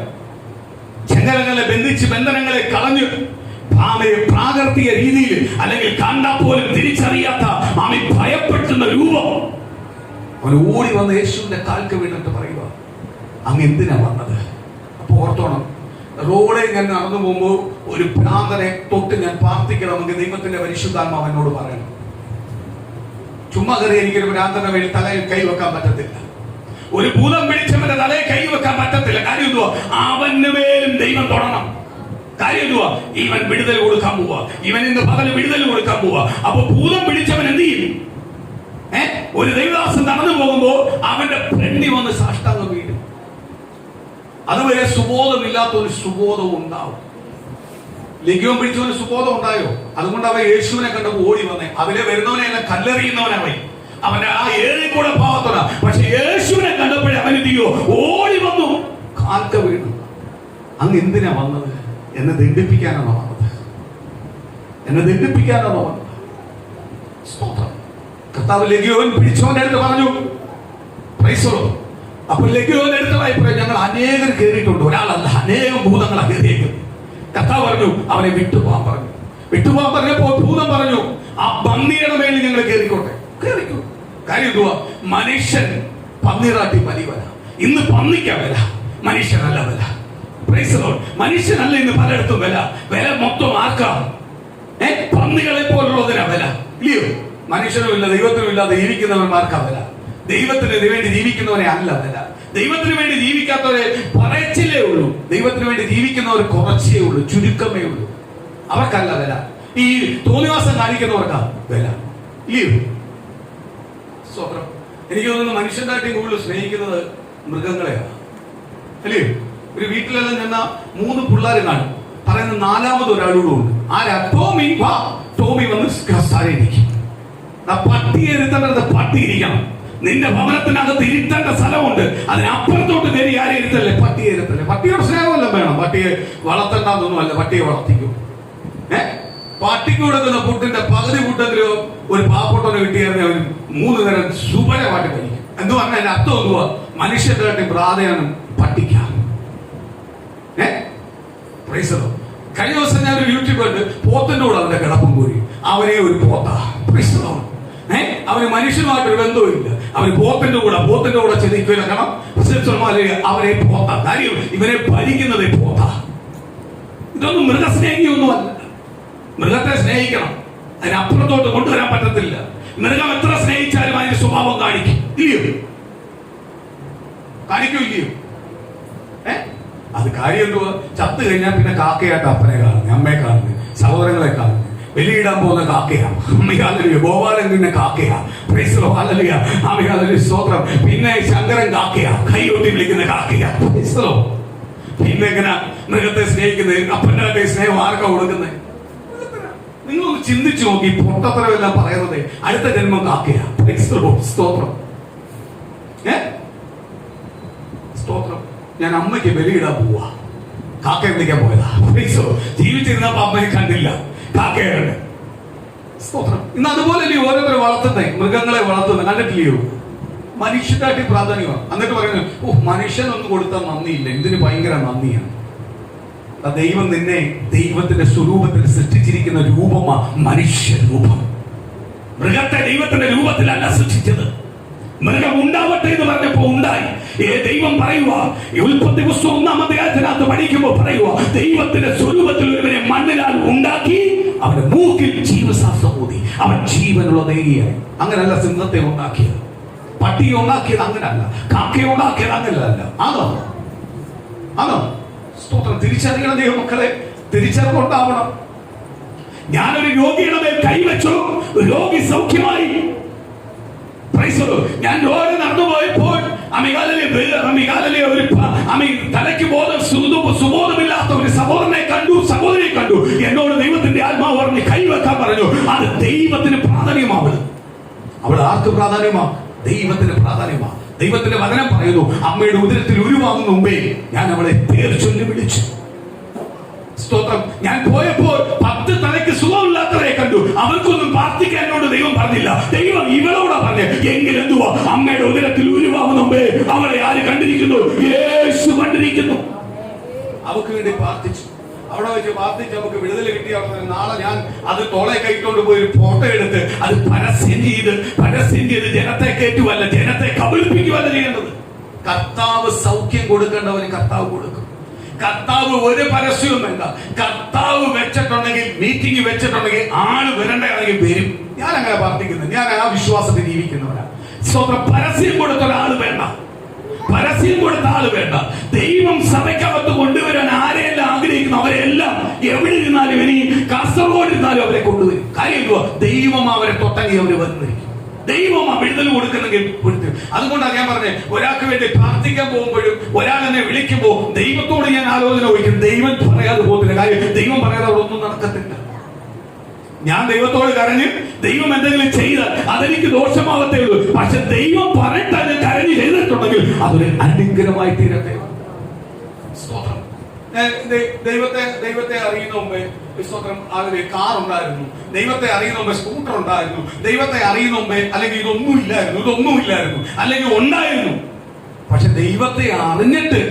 ചെങ്ങലകളെ ബന്ധിച്ച് ബന്ധനങ്ങളെ കളഞ്ഞു പ്രാകർത്തിക രീതിയിൽ അല്ലെങ്കിൽ കണ്ടാൽ പോലും തിരിച്ചറിയാത്ത ഭയപ്പെടുത്തുന്ന രൂപം അവൻ ഓടി വന്ന് യേശുവിന്റെ കാൽക്ക് വീണിട്ട് പറയുക, അങ്ങ് എന്തിനാ വന്നത്? അപ്പൊ ഓർത്തോണം, റോഡെ ഞാൻ നടന്നു പോകുമ്പോൾ ഒരു ഭ്രാന്തനെ തൊട്ട് ഞാൻ പ്രാർത്ഥിക്കണമെങ്കിൽ ദൈവത്തിന്റെ പരിശുദ്ധാത്മാവ് എന്നോട് പറയണം. ചുമ്മാ കയറി എനിക്കൊരു ഭ്രാന്തന്റെ മേൽ തലയിൽ കൈവെക്കാൻ പറ്റത്തില്ല, ഒരു ഭൂതം പിടിച്ചവന്റെ തലയിൽ കൈവെക്കാൻ പറ്റത്തില്ല. കാര്യം എന്തുവാ? അവന്റെ മേലും ദൈവം തൊടണം. കാര്യം എന്തുവാ? ഇവൻ വിടുതൽ കൊടുക്കാൻ പോവാ, ഇവൻ ഇന്ന് പകല് വിടുതൽ കൊടുക്കാൻ പോവാ. അപ്പൊ ഭൂതം പിടിച്ചവൻ എന്ത് ചെയ്യും? ഒരു ദൈവദാസൻ നടന്നു പോകുമ്പോ അവന്റെ ഫ്രണ്ടി വന്ന് സാഷ്ടാംഗം വീഴും. അതുവരെ സുബോധമില്ലാത്ത ഒരു സുബോധം ഉണ്ടാവും. ലഗ്യോൻ പിടിച്ചവന് സുബോധം ഉണ്ടായോ? അതുകൊണ്ട് അവൻ യേശുവിനെ കണ്ടപ്പോൾ ഓടി വന്നേ. അതിലെ വരുന്നവനെ എല്ലാം കല്ലെറിയുന്നവനവൻ, അവന്റെ ആ ഏഴി കൂടെ പാവത്തോടാ. പക്ഷെ യേശുവിനെ കണ്ടപ്പോഴേ അവൻ എന്തിയോ ഓടി വന്നു കാൽക്ക വീണു. അങ്ങ് എന്തിനാ വന്നത്? എന്നെ ദണ്ഡിപ്പിക്കാനാണോ വന്നത്? എന്നെ ദണ്ഡിപ്പിക്കാനാണോ വന്നത്? കർത്താവ് ലഗ്യോൻ പിടിച്ചവന്റെ അടുത്ത് പറഞ്ഞു, അപ്പൊ ലഗ്യോന്റെ അടുത്തതായി പറയാം, ഞങ്ങൾ അനേകം കയറിയിട്ടുണ്ട്, ഒരാളല്ല അനേകം ഭൂതങ്ങളാ കയറിയേക്കും. കർത്താവ് പറഞ്ഞു അവനെ വിട്ടുപോകാൻ പറഞ്ഞു. വിട്ടുപോകാൻ പറഞ്ഞപ്പോ ഭൂതം പറഞ്ഞു, ആ പന്നിയുടെ മേളിൽ ഞങ്ങൾ കയറിക്കോട്ടെ. കയറിക്കോ. കാര്യം എന്തുവാ? മനുഷ്യൻ പന്നിറാട്ടി വലിവല. ഇന്ന് പന്നിക്കാ വില, മനുഷ്യനല്ല വില. മനുഷ്യനല്ല ഇന്ന് പലയിടത്തും വില മൊത്തം ആർക്കാ? പന്നികളെ പോലുള്ളതിനാ വില, ഇല്ലയോ? മനുഷ്യനും ഇല്ല ദൈവത്തിനും ഇല്ലാതെ ഇരിക്കുന്നവന്മാർക്കാ വില. ദൈവത്തിന് വേണ്ടി ജീവിക്കുന്നവരെ അല്ല വില. ദൈവത്തിന് വേണ്ടി ജീവിക്കാത്തവരെ പറച്ചിലേ ഉള്ളൂ. ദൈവത്തിന് വേണ്ടി ജീവിക്കുന്നവർ കുറച്ചേ ഉള്ളൂ, ചുരുക്കമേ ഉള്ളൂ. അവർക്കല്ല വില. ഈ തോന്നിവാസം കാണിക്കുന്നവർക്കാ വില. ഇല്ലയോ? സ്വപ്നം. എനിക്ക് തോന്നുന്നു മനുഷ്യനായിട്ടും കൂടുതൽ സ്നേഹിക്കുന്നത് മൃഗങ്ങളെയാണ്, അല്ലയോ? ഒരു വീട്ടിലെല്ലാം ചെന്ന 3 പിള്ളേരെ കാണും. പറയുന്ന 4ാമത് ഒരാളോടും ഉണ്ട്. ആരാ? ടോമി. വാ. ടോമി വന്ന് ഇരിക്കും. പട്ടിയെ ഇരുത്തേണ്ടത് പട്ടി ഇരിക്കണം. നിന്റെ ഭവനത്തിനകത്ത് ഇരുത്തേണ്ട സ്ഥലമുണ്ട്. അതിനപ്പുറത്തോട്ട് കയറി ആരെ ഇരുത്തല്ലേ? പട്ടിയെ ഇരുത്തല്ലേ? പട്ടിയുടെ സ്നേഹമെല്ലാം വേണം. പട്ടിയെ വളർത്തേണ്ടെന്നൊന്നുമല്ല, പട്ടിയെ വളർത്തിക്കും. പട്ടിക്ക് കൊടുക്കുന്ന ഫുഡിന്റെ പകുതി ഫുഡെങ്കിലും ഒരു പാവപ്പെട്ടവന് കിട്ടിയാൽ അവർ 3 നേരം സുബലമായിട്ട് കഴിക്കും. എന്ന് പറഞ്ഞാൽ അതിന്റെ അർത്ഥം എന്തുവാ? മനുഷ്യരുടെ പ്രാധാന്യം പട്ടിക്കാം. കഴിഞ്ഞ ദിവസം ഞാൻ ഒരു യൂട്യൂബ് കണ്ട് പോത്തിന്റെ കൂടെ അവന്റെ കിടപ്പും കൂടി. അവനെ ഒരു പോത്ത. അവന് മനുഷ്യനുമായിട്ടൊരു ബന്ധവുമില്ല. അവന് പോത്തിന്റെ കൂടെ ചെതിക്കില്ല. കാരണം അവരെ പോത്ത. കാര്യം ഇവരെ ഭരിക്കുന്നത് പോത്ത. ഇതൊന്നും മൃഗസ്നേഹിയൊന്നുമല്ല. മൃഗത്തെ സ്നേഹിക്കണം, അതിനപ്പുറത്തോട്ട് കൊണ്ടുവരാൻ പറ്റത്തില്ല. മൃഗം എത്ര സ്നേഹിച്ചാലും അതിന്റെ സ്വഭാവം കാണിക്കും. ഇല്ലയോ? കാണിക്കൂല്ലയോ? അത് കാര്യം എന്തുവാ? ചത്തു കഴിഞ്ഞാൽ പിന്നെ കാക്കയായിട്ട് അപ്പനെ കാണുന്നത്, അമ്മയെ കാണുന്നത്, സഹോദരങ്ങളെ കാണുന്നത്. ബലിയിടാൻ പോകുന്ന കാക്കയാ. അമ്മയാലോ ഗോപാലൻ പിന്നെ കാക്കയാ. സ്തോത്രം. പിന്നെ ശങ്കരൻ കാക്കയാ, കൈകൊട്ടി വിളിക്കുന്ന കാക്കയാ. പിന്നെ എങ്ങനെ മൃഗത്തെ സ്നേഹിക്കുന്നത്? അപ്പൻ്റെ സ്നേഹം ആർക്കാ കൊടുക്കുന്നത്? നിങ്ങളൊന്ന് ചിന്തിച്ചു നോക്കി. പൊട്ടത്തരമെല്ലാം പറയുന്നത് അടുത്ത ജന്മം കാക്കയാ. സ്തോത്രം. സ്തോത്രം. ഞാൻ അമ്മയ്ക്ക് ബലിയിടാൻ പോവാ. കാക്ക എന്തിക്കാൻ പോയതാ? ജീവിച്ചിരുന്നപ്പോ അമ്മയെ കണ്ടില്ല, കാക്കയാണ്. സ്തോത്രം. ഇന്ന് അതുപോലല്ലേ ഓരോരുത്തരും വളർത്തുന്നേ, മൃഗങ്ങളെ വളർത്തുന്നത് കണ്ടിട്ടില്ലയോ? മനുഷ്യനായിട്ട് പ്രാധാന്യമാണ്. എന്നിട്ട് പറയുന്നത് മനുഷ്യനൊന്നും കൊടുത്താൽ നന്ദിയില്ല. എന്തിന് ഭയങ്കര നന്ദിയാണ്. ദൈവം നിന്നെ ദൈവത്തിന്റെ സ്വരൂപത്തിൽ സൃഷ്ടിച്ചിരിക്കുന്ന രൂപമാ മനുഷ്യരൂപം. മൃഗത്തെ ദൈവത്തിന്റെ രൂപത്തിലല്ല സൃഷ്ടിച്ചത്. മൃഗം ഉണ്ടാവട്ടെ എന്ന് പറഞ്ഞപ്പോ ഉണ്ടായി. ദൈവം പറയുക, ഉൽപ്പത്തി പുസ്തകം 1-ാം അധ്യായത്തിനകത്ത് പഠിക്കുമ്പോൾ പറയുക, ദൈവത്തിന്റെ സ്വരൂപത്തിൽ ഒരുവനെ മണ്ണിനാൽ ഉണ്ടാക്കി അവന്റെ മൂക്കിൽ ജീവശ്വാസം ഊതി അവൻ ജീവനുള്ള ദേഹിയായി. അങ്ങനല്ല സിംഹത്തെ ഉണ്ടാക്കിയത്, പട്ടിയെ ഉണ്ടാക്കിയത് അങ്ങനല്ല, കാക്കയെ ഉണ്ടാക്കിയത് അങ്ങനല്ല. ആണോ? സ്തോത്രം. തിരിച്ചറിയണം ദൈവമക്കളെ, തിരിച്ചറിവുണ്ടാവണം. ഞാനൊരു രോഗിയുടെ മേൽ കൈവച്ചു, രോഗി സൗഖ്യമായി. ഞാൻ റോഡ് നടന്നുപോയപ്പോൾ തലയ്ക്ക് സുബോധമില്ലാത്ത ഒരു സഹോദരനെ കണ്ടു. എന്നോട് ദൈവത്തിന്റെ ആത്മാവ് പറഞ്ഞ് കൈവെക്കാൻ പറഞ്ഞു. അത് ദൈവത്തിന് പ്രാധാന്യമാവണം. അവൾ ആർക്ക് പ്രാധാന്യമാ? ദൈവത്തിന് പ്രാധാന്യമാ. ദൈവത്തിന്റെ വചനം പറയുന്നു, അമ്മയുടെ ഉദരത്തിൽ ഉരുവാകുന്ന മുമ്പേ ഞാൻ അവളെ പേർ ചൊല്ലി വിളിച്ചു. സ്തോത്രം. ഞാൻ പോയപ്പോൾ 10 തലയ്ക്ക് സുഖമില്ലാത്തവരെ കണ്ടു. അവർക്കൊന്നും പ്രാർത്ഥിക്കാൻ എന്നോട് ദൈവം പറഞ്ഞില്ല. ദൈവം ഇവളോടാ പറഞ്ഞേ. എങ്കിൽ എന്തുവാ? അമ്മയുടെ ഉദരത്തിൽ ഉരുവാകുന്ന മുമ്പേ അവളെ ആര് കണ്ടിരിക്കുന്നു? യേശു കണ്ടിരിക്കുന്നു. അവർക്ക് വേണ്ടി പ്രാർത്ഥിച്ചു. അവിടെ വെച്ച് പ്രാർത്ഥിച്ച് നമുക്ക് വിടുതൽ കിട്ടിയ നാളെ ഞാൻ അത് തോളെ കൈക്കൊണ്ട് പോയി ഒരു ഫോട്ടോ എടുത്ത് അത് പരസ്യം ചെയ്ത് ജനത്തെ കയറ്റുവല്ല, ജനത്തെ കബളിപ്പിക്കുവല്ല ചെയ്യേണ്ടത്. കർത്താവ് സൗഖ്യം കൊടുക്കേണ്ടവന് കർത്താവ് കൊടുക്കും. കർത്താവ് ഒരു പരസ്യവും വേണ്ട. കർത്താവ് വെച്ചിട്ടുണ്ടെങ്കിൽ, മീറ്റിംഗ് വെച്ചിട്ടുണ്ടെങ്കിൽ ആള് വരണ്ടാണെങ്കിൽ വരും. ഞാൻ അങ്ങനെ പ്രാർത്ഥിക്കുന്നത്. ഞാൻ ആ വിശ്വാസത്തിൽ ജീവിക്കുന്നവരാ. സ്വന്തം പരസ്യം കൊടുത്ത ഒരാള് വേണ്ട, പരസ്യം കൊടുത്ത ആള് വേണ്ട. ദൈവം സഭയ്ക്കകത്ത് കൊണ്ടുവരാൻ ആരെയെല്ലാം ആഗ്രഹിക്കുന്നു അവരെല്ലാം എവിടെ ഇരുന്നാലും, ഇനി കാസർഗോഡ് ഇരുന്നാലും അവരെ കൊണ്ടുവരും. കാര്യം എന്തുവാ? ദൈവം അവരെ തൊട്ടെങ്കിൽ അവര് വന്നിരിക്കും. ദൈവം വിടുതൽ കൊടുക്കുന്നെങ്കിൽ കൊടുത്തു. അതുകൊണ്ടാണ് ഞാൻ പറഞ്ഞത്, ഒരാൾക്ക് വേണ്ടി പ്രാർത്ഥിക്കാൻ പോകുമ്പോഴും ഒരാൾ എന്നെ വിളിക്കുമ്പോൾ ദൈവത്തോട് ഞാൻ ആലോചന ചോദിക്കും. ദൈവം പറയാതെ പോകത്തില്ല. കാര്യം ദൈവം പറയാതെ അവിടെ ഒന്നും നടക്കത്തില്ല. ഞാൻ ദൈവത്തോട് കരഞ്ഞ് ദൈവം എന്തെങ്കിലും ചെയ്താൽ അതെനിക്ക് ദോഷമാകത്തേ ഉള്ളൂ. പക്ഷെ ദൈവം പറഞ്ഞിട്ട് കരഞ്ഞ് ചെയ്തിട്ടുണ്ടെങ്കിൽ അതൊരു അനുഗ്രഹമായി തീരട്ടെ. ദൈവത്തെ അറിയുന്ന മുമ്പേ കാർ ഉണ്ടായിരുന്നു, ദൈവത്തെ അറിയുന്ന മുമ്പേ സ്കൂട്ടർ ഉണ്ടായിരുന്നു, ദൈവത്തെ അറിയുന്ന മുമ്പേ അല്ലെങ്കിൽ ഇതൊന്നും ഇല്ലായിരുന്നു, അല്ലെങ്കിൽ ഉണ്ടായിരുന്നു. പക്ഷെ ദൈവത്തെ അറിഞ്ഞിട്ട്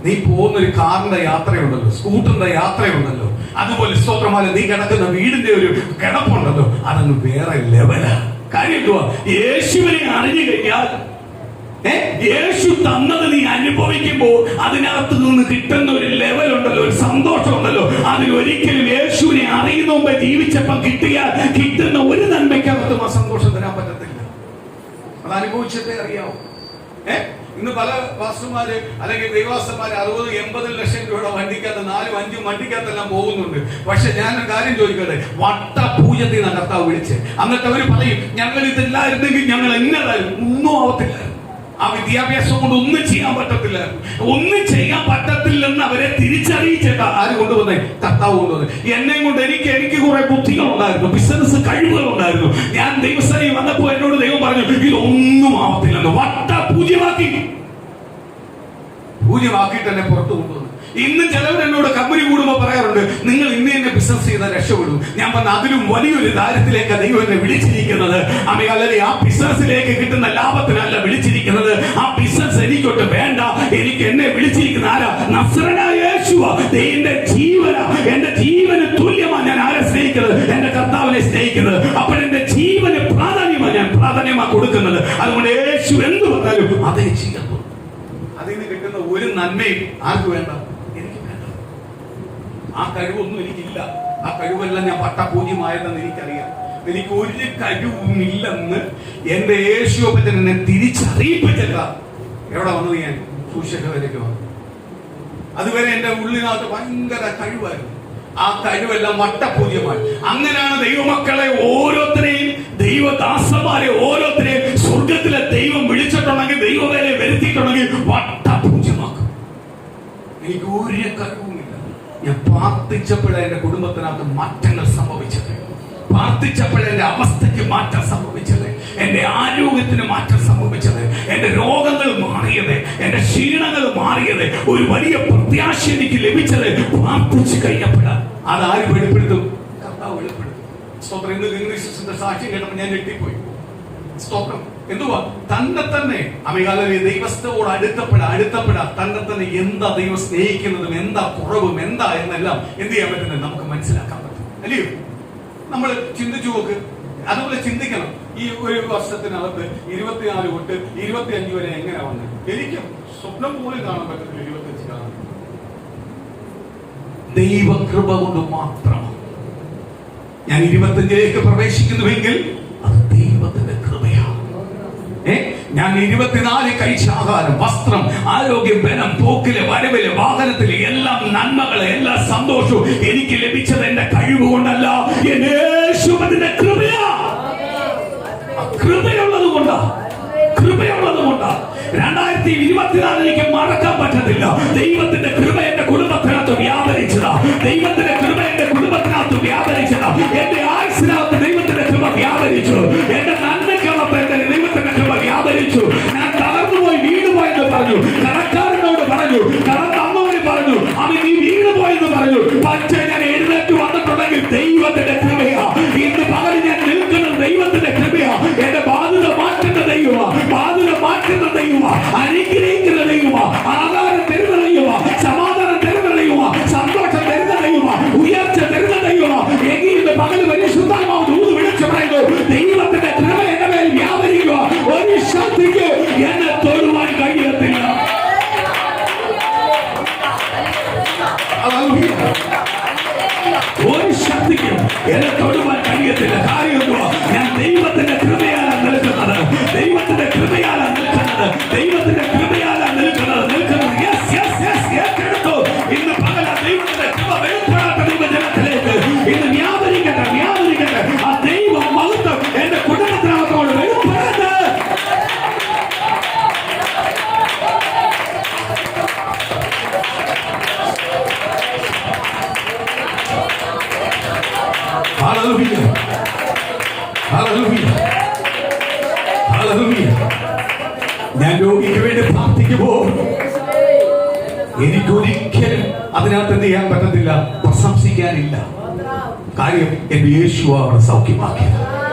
നീ പോകുന്നൊരു കാറിന്റെ യാത്രയുണ്ടല്ലോ, സ്കൂട്ടറിന്റെ യാത്രയുണ്ടല്ലോ, അതുപോലെ സ്തോത്രമാല നീ കിടക്കുന്ന വീടിന്റെ ഒരു കിടപ്പുണ്ടല്ലോ, അതങ്ങ് വേറെ ലെവലാ. കാര്യം എന്തുവാ? യേശുവിനെ അറിഞ്ഞു കഴിഞ്ഞാൽ, യേശു തന്നത് നീ അനുഭവിക്കുമ്പോൾ അതിനകത്ത് നിന്ന് കിട്ടുന്ന ഒരു ലെവലുണ്ടല്ലോ, ഒരു സന്തോഷം ഉണ്ടല്ലോ. അതിനൊരിക്കലും യേശുവിനെ അറിയുന്ന മുമ്പ് ജീവിച്ചപ്പോൾ കിട്ടുന്ന ഒരു നന്മയ്ക്കകത്തും ആ സന്തോഷം തരാൻ പറ്റത്തില്ല. അത് അനുഭവിച്ചിട്ടേ അറിയാവൂ. ഇന്ന് പല പാസ്റ്റർമാര് അല്ലെങ്കിൽ ദൈവാസന്മാര് 60-80 ലക്ഷം രൂപയുടെ വണ്ടിക്കകത്ത് 4-5 വണ്ടിക്കകത്തെല്ലാം പോകുന്നുണ്ട്. പക്ഷെ ഞാനൊരു കാര്യം ചോദിക്കട്ടെ, വട്ടപൂജത്തിൽ നിന്ന് കർത്താവ് വിളിച്ച് എന്നിട്ട് അവര് പറയും ഞങ്ങൾ ഇതില്ലായിരുന്നെങ്കിൽ ഞങ്ങൾ എന്നതായിരുന്നു. ഒന്നും ആവത്തില്ല. ആ വിദ്യാഭ്യാസം കൊണ്ട് ഒന്നും ചെയ്യാൻ പറ്റത്തില്ല. ഒന്നും ചെയ്യാൻ പറ്റത്തില്ലെന്ന് അവരെ തിരിച്ചറിയിച്ചിട്ട് ആര് കൊണ്ടുവന്നേ? കർത്താവ് കൊണ്ടുവന്നു. എന്നെ കൊണ്ട് എനിക്ക് കുറെ ബുദ്ധികൾ ഉണ്ടായിരുന്നു, ബിസിനസ് കഴിവുകൾ ഉണ്ടായിരുന്നു. ഞാൻ ദൈവസേനയിൽ വന്നപ്പോ എന്നോട് ദൈവം പറഞ്ഞു ഇതൊന്നും ആവത്തില്ലെന്ന്. പൂജ്യമാക്കിയിട്ട് എന്നെ പുറത്തു കൊണ്ടുവന്നു. ഇന്ന് ചിലവർ എന്നോട് കമ്പനി കൂടുമ്പോ പറയാറുണ്ട് നിങ്ങൾ ഇന്ന് തന്നെ ബിസിനസ് ചെയ്താൽ രക്ഷപ്പെടും. ഞാൻ പറഞ്ഞ അതിലും വലിയൊരു കാര്യത്തിലേക്ക് ദൈവം എന്നെ വിളിച്ചിരിക്കുന്നത്. അല്ലെങ്കിൽ ആ ബിസിനസ്സിലേക്ക് കിട്ടുന്ന ലാഭത്തിനല്ല വിളിച്ചിരിക്കുന്നത്. ആ ബിസിനസ് എനിക്കൊട്ട് വേണ്ട. എനിക്ക് എന്നെ വിളിച്ചിരിക്കുന്ന ആരാ? നസ്രനായ യേശുവാ. എന്റെ ജീവന് തുല്യമാണ് ഞാൻ ആരെ സ്നേഹിക്കുന്നത്? എന്റെ കർത്താവിനെ സ്നേഹിക്കുന്നത്. അപ്പോൾ എന്റെ ജീവന് പ്രാധാന്യമാ കൊടുക്കുന്നത്. അതുകൊണ്ട് യേശു എന്ത് പറഞ്ഞാലും അതേ ചെയ്യുന്നു. അതിന് കിട്ടുന്ന ഒരു നന്മയും ആർക്ക് വേണ്ട? എനിക്ക് വേണ്ട. ആ കഴിവൊന്നും എനിക്കില്ല. ആ കഴിവെല്ലാം ഞാൻ പട്ടപൂജ്യമായതെന്ന് എനിക്കറിയാം. എനിക്ക് ഒരു കഴിവുമില്ലെന്ന് എന്റെ യേശുവിനെ എന്നെ തിരിച്ചറിയിപ്പിച്ചില്ല. എവിടെ വന്നത്? ഞാൻ സുശേഷത്തിലേക്ക് വന്നു. അതുവരെ എന്റെ ഉള്ളിനകത്ത് ഭയങ്കര കഴിവായിരുന്നു. ആ കഴിവെല്ലാം വട്ടപൂജ്യമായി. അങ്ങനെയാണ് ദൈവമക്കളെ ഓരോരുത്തരെയും, ദൈവദാസന്മാരെ ഓരോരുത്തരെയും സ്വർഗത്തിലെ ദൈവം വിളിച്ചിട്ടുണ്ടെങ്കിൽ, ദൈവവേലയെ വരുത്തിയിട്ടുണ്ടെങ്കിൽ വട്ടപൂജ്യമാക്കും. എനിക്ക് ഒരു കഴിവുമില്ല. ഞാൻ പ്രാർത്ഥിച്ചപ്പോഴേ എന്റെ കുടുംബത്തിനകത്ത് മാറ്റങ്ങൾ സംഭവിച്ചത്. പ്രാർത്ഥിച്ചപ്പോഴേ എന്റെ അവസ്ഥയ്ക്ക് മാറ്റം സംഭവിച്ചത്. എന്റെ ആരോഗ്യത്തിന് മാറ്റം സംഭവിച്ചത്. എന്റെ രോഗങ്ങൾ മാറിയത്. എന്റെ ക്ഷീണങ്ങൾ മാറിയത്. ഒരു വലിയ പ്രത്യാശ എനിക്ക് ലഭിച്ചത് പ്രാർത്ഥിച്ചു കഴിഞ്ഞപ്പോഴാണ്. അതാര് വെളിപ്പെടുത്തും? കർത്താവ് വെളിപ്പെടുത്തും. സ്തോത്രം. ഇന്ന് ഇംഗ്ലീഷിന്റെ സാക്ഷ്യം കേട്ടപ്പോൾ ഞാൻ ഞെട്ടിപ്പോയി. സ്തോത്രം. എന്തുവാ? തന്നെ ദൈവത്തോട് അടുത്തപ്പെടാ തന്നെ എന്താ ദൈവം സ്നേഹിക്കുന്നതും എന്താ കുറവും എന്താ എന്നെല്ലാം എന്ത് ചെയ്യാൻ പറ്റുന്നത് നമുക്ക് മനസ്സിലാക്കാൻ പറ്റും. അല്ലയോ? നമ്മൾ ചിന്തിച്ചു നോക്ക്. അതുപോലെ ചിന്തിക്കണം. ഈ ഒരു വർഷത്തിനകത്ത് 24 തൊട്ട് 25 വരെ എങ്ങനെ വന്നു? എനിക്ക് സ്വപ്നം പോലും കാണാൻ പറ്റത്തില്ല 25 കാണാൻ. ദൈവകൃപ കൊണ്ട് മാത്രം ഞാൻ 25ലേക്ക് പ്രവേശിക്കുന്നുവെങ്കിൽ അത് ദൈവത്തിന്റെ കൃപയാണ്. ഞാൻ 24 കഴിച്ച ആഹാരം, വസ്ത്രം, ആരോഗ്യം, ബലം, പോക്കില്, വരവില്, വാഹനത്തില് എല്ലാം നന്മകള്, എല്ലാ സന്തോഷവും എനിക്ക് ലഭിച്ചത് എന്റെ കഴിവ് കൊണ്ടല്ല, യേശുവിന്റെ കൃപയാ. കൃപയുള്ളത് കൊണ്ടാ. 2024 എനിക്ക് മറക്കാൻ പറ്റത്തില്ല. ദൈവത്തിന്റെ കൃപ എന്റെ കുടുംബത്തിനകത്ത് വ്യാപരിച്ചതാ. ദൈവത്തിന്റെ കൃപ എന്റെ കുടുംബത്തിനകത്ത് വ്യാപരിച്ചതാ. എന്റെ ആയുസിനകത്ത് ദൈവത്തിന്റെ കൃപ വ്യാപരിച്ചു. എന്റെ നന്മയ്ക്കകത്ത് എന്റെ ദൈവത്തിന്റെ കൃപ വ്യാപരിച്ചു. ഞാൻ തളർന്നുപോയി വീണുപോയെന്ന് പറഞ്ഞു. കടക്കാരനോട് പറഞ്ഞു, കടം തന്നവന് പറഞ്ഞു, അവൻ നീ വീണുപോയെന്ന് പറഞ്ഞു. പക്ഷേ ഞാൻ എഴുന്നേറ്റ് വന്നിട്ടുണ്ടെങ്കിൽ ദൈവത്തിന്റെ കൃപയാ. ഇന്ന് പകരം ഞാൻ നിൽക്കുന്നത് ദൈവത്തിന്റെ കൃപയാ. എന്റെ ബാധ്യത മാറ്റുന്ന ദൈവമാ. ബാധ്യത മാറ്റുന്ന ദൈവമാ. അനുഗ്രഹിക്കുന്ന ദൈവമാ. ആധാരം തരുന്ന ദൈവമാ. സമാധാനം തരുന്ന ദൈവമാ. സന്തോഷം തരുന്ന ദൈവമാ. ഉയർച്ച തരുന്ന ദൈവമാ. എങ്കിൽ പകൽ പരിശുദ്ധാത്മാവ് ദൂത് വിളിച്ചു പറയുന്നു, ദൈവത്തിന്റെ കൃപ എന്റെ മേൽ വ്യാപരിക്കുക. ഒരു ശക്തിക്ക് എന്നെ തൊടുവാൻ കഴിയത്തില്ല. ഒരു ശക്തിക്ക് എന്നെ തൊടുവാൻ കഴിയത്തില്ല. കാര്യം എന്തുവാ? ഞാൻ ദൈവത്തിന്റെ കൃപയാലാണ് നിൽക്കുന്നത്. ദൈവത്തിന്റെ കൃപയാലാണ് നിൽക്കുന്നത്. ദൈവത്തിന്റെ കൃപയാലാണ് നിൽക്കുന്നത്. ഏറ്റെടുത്തു. ഇന്ന് പകല ദൈവത്തിന്റെ കൃപ വെളിപ്പെടാത്ത ദൈവജനത്തിലേക്ക് ഇന്ന് വ്യാപരിക്കട്ടെ. ആ ദൈവ മഹത്വം എന്റെ കുടുംബത്തിനകത്തോട് വെളിപ്പെടട്ടെ. Hallelujah. Hallelujah. Hallelujah. ഞാൻ രോഗിക്ക് വേണ്ടി പ്രാർത്ഥിക്കുമ്പോൾ എനിക്കൊരിക്കലും അതിനകത്ത് എന്ത് ചെയ്യാൻ പറ്റത്തില്ല, പ്രശംസിക്കാനില്ല. കാര്യം എന്റെ യേശു അവിടെ സൗഖ്യമാക്കിയത്.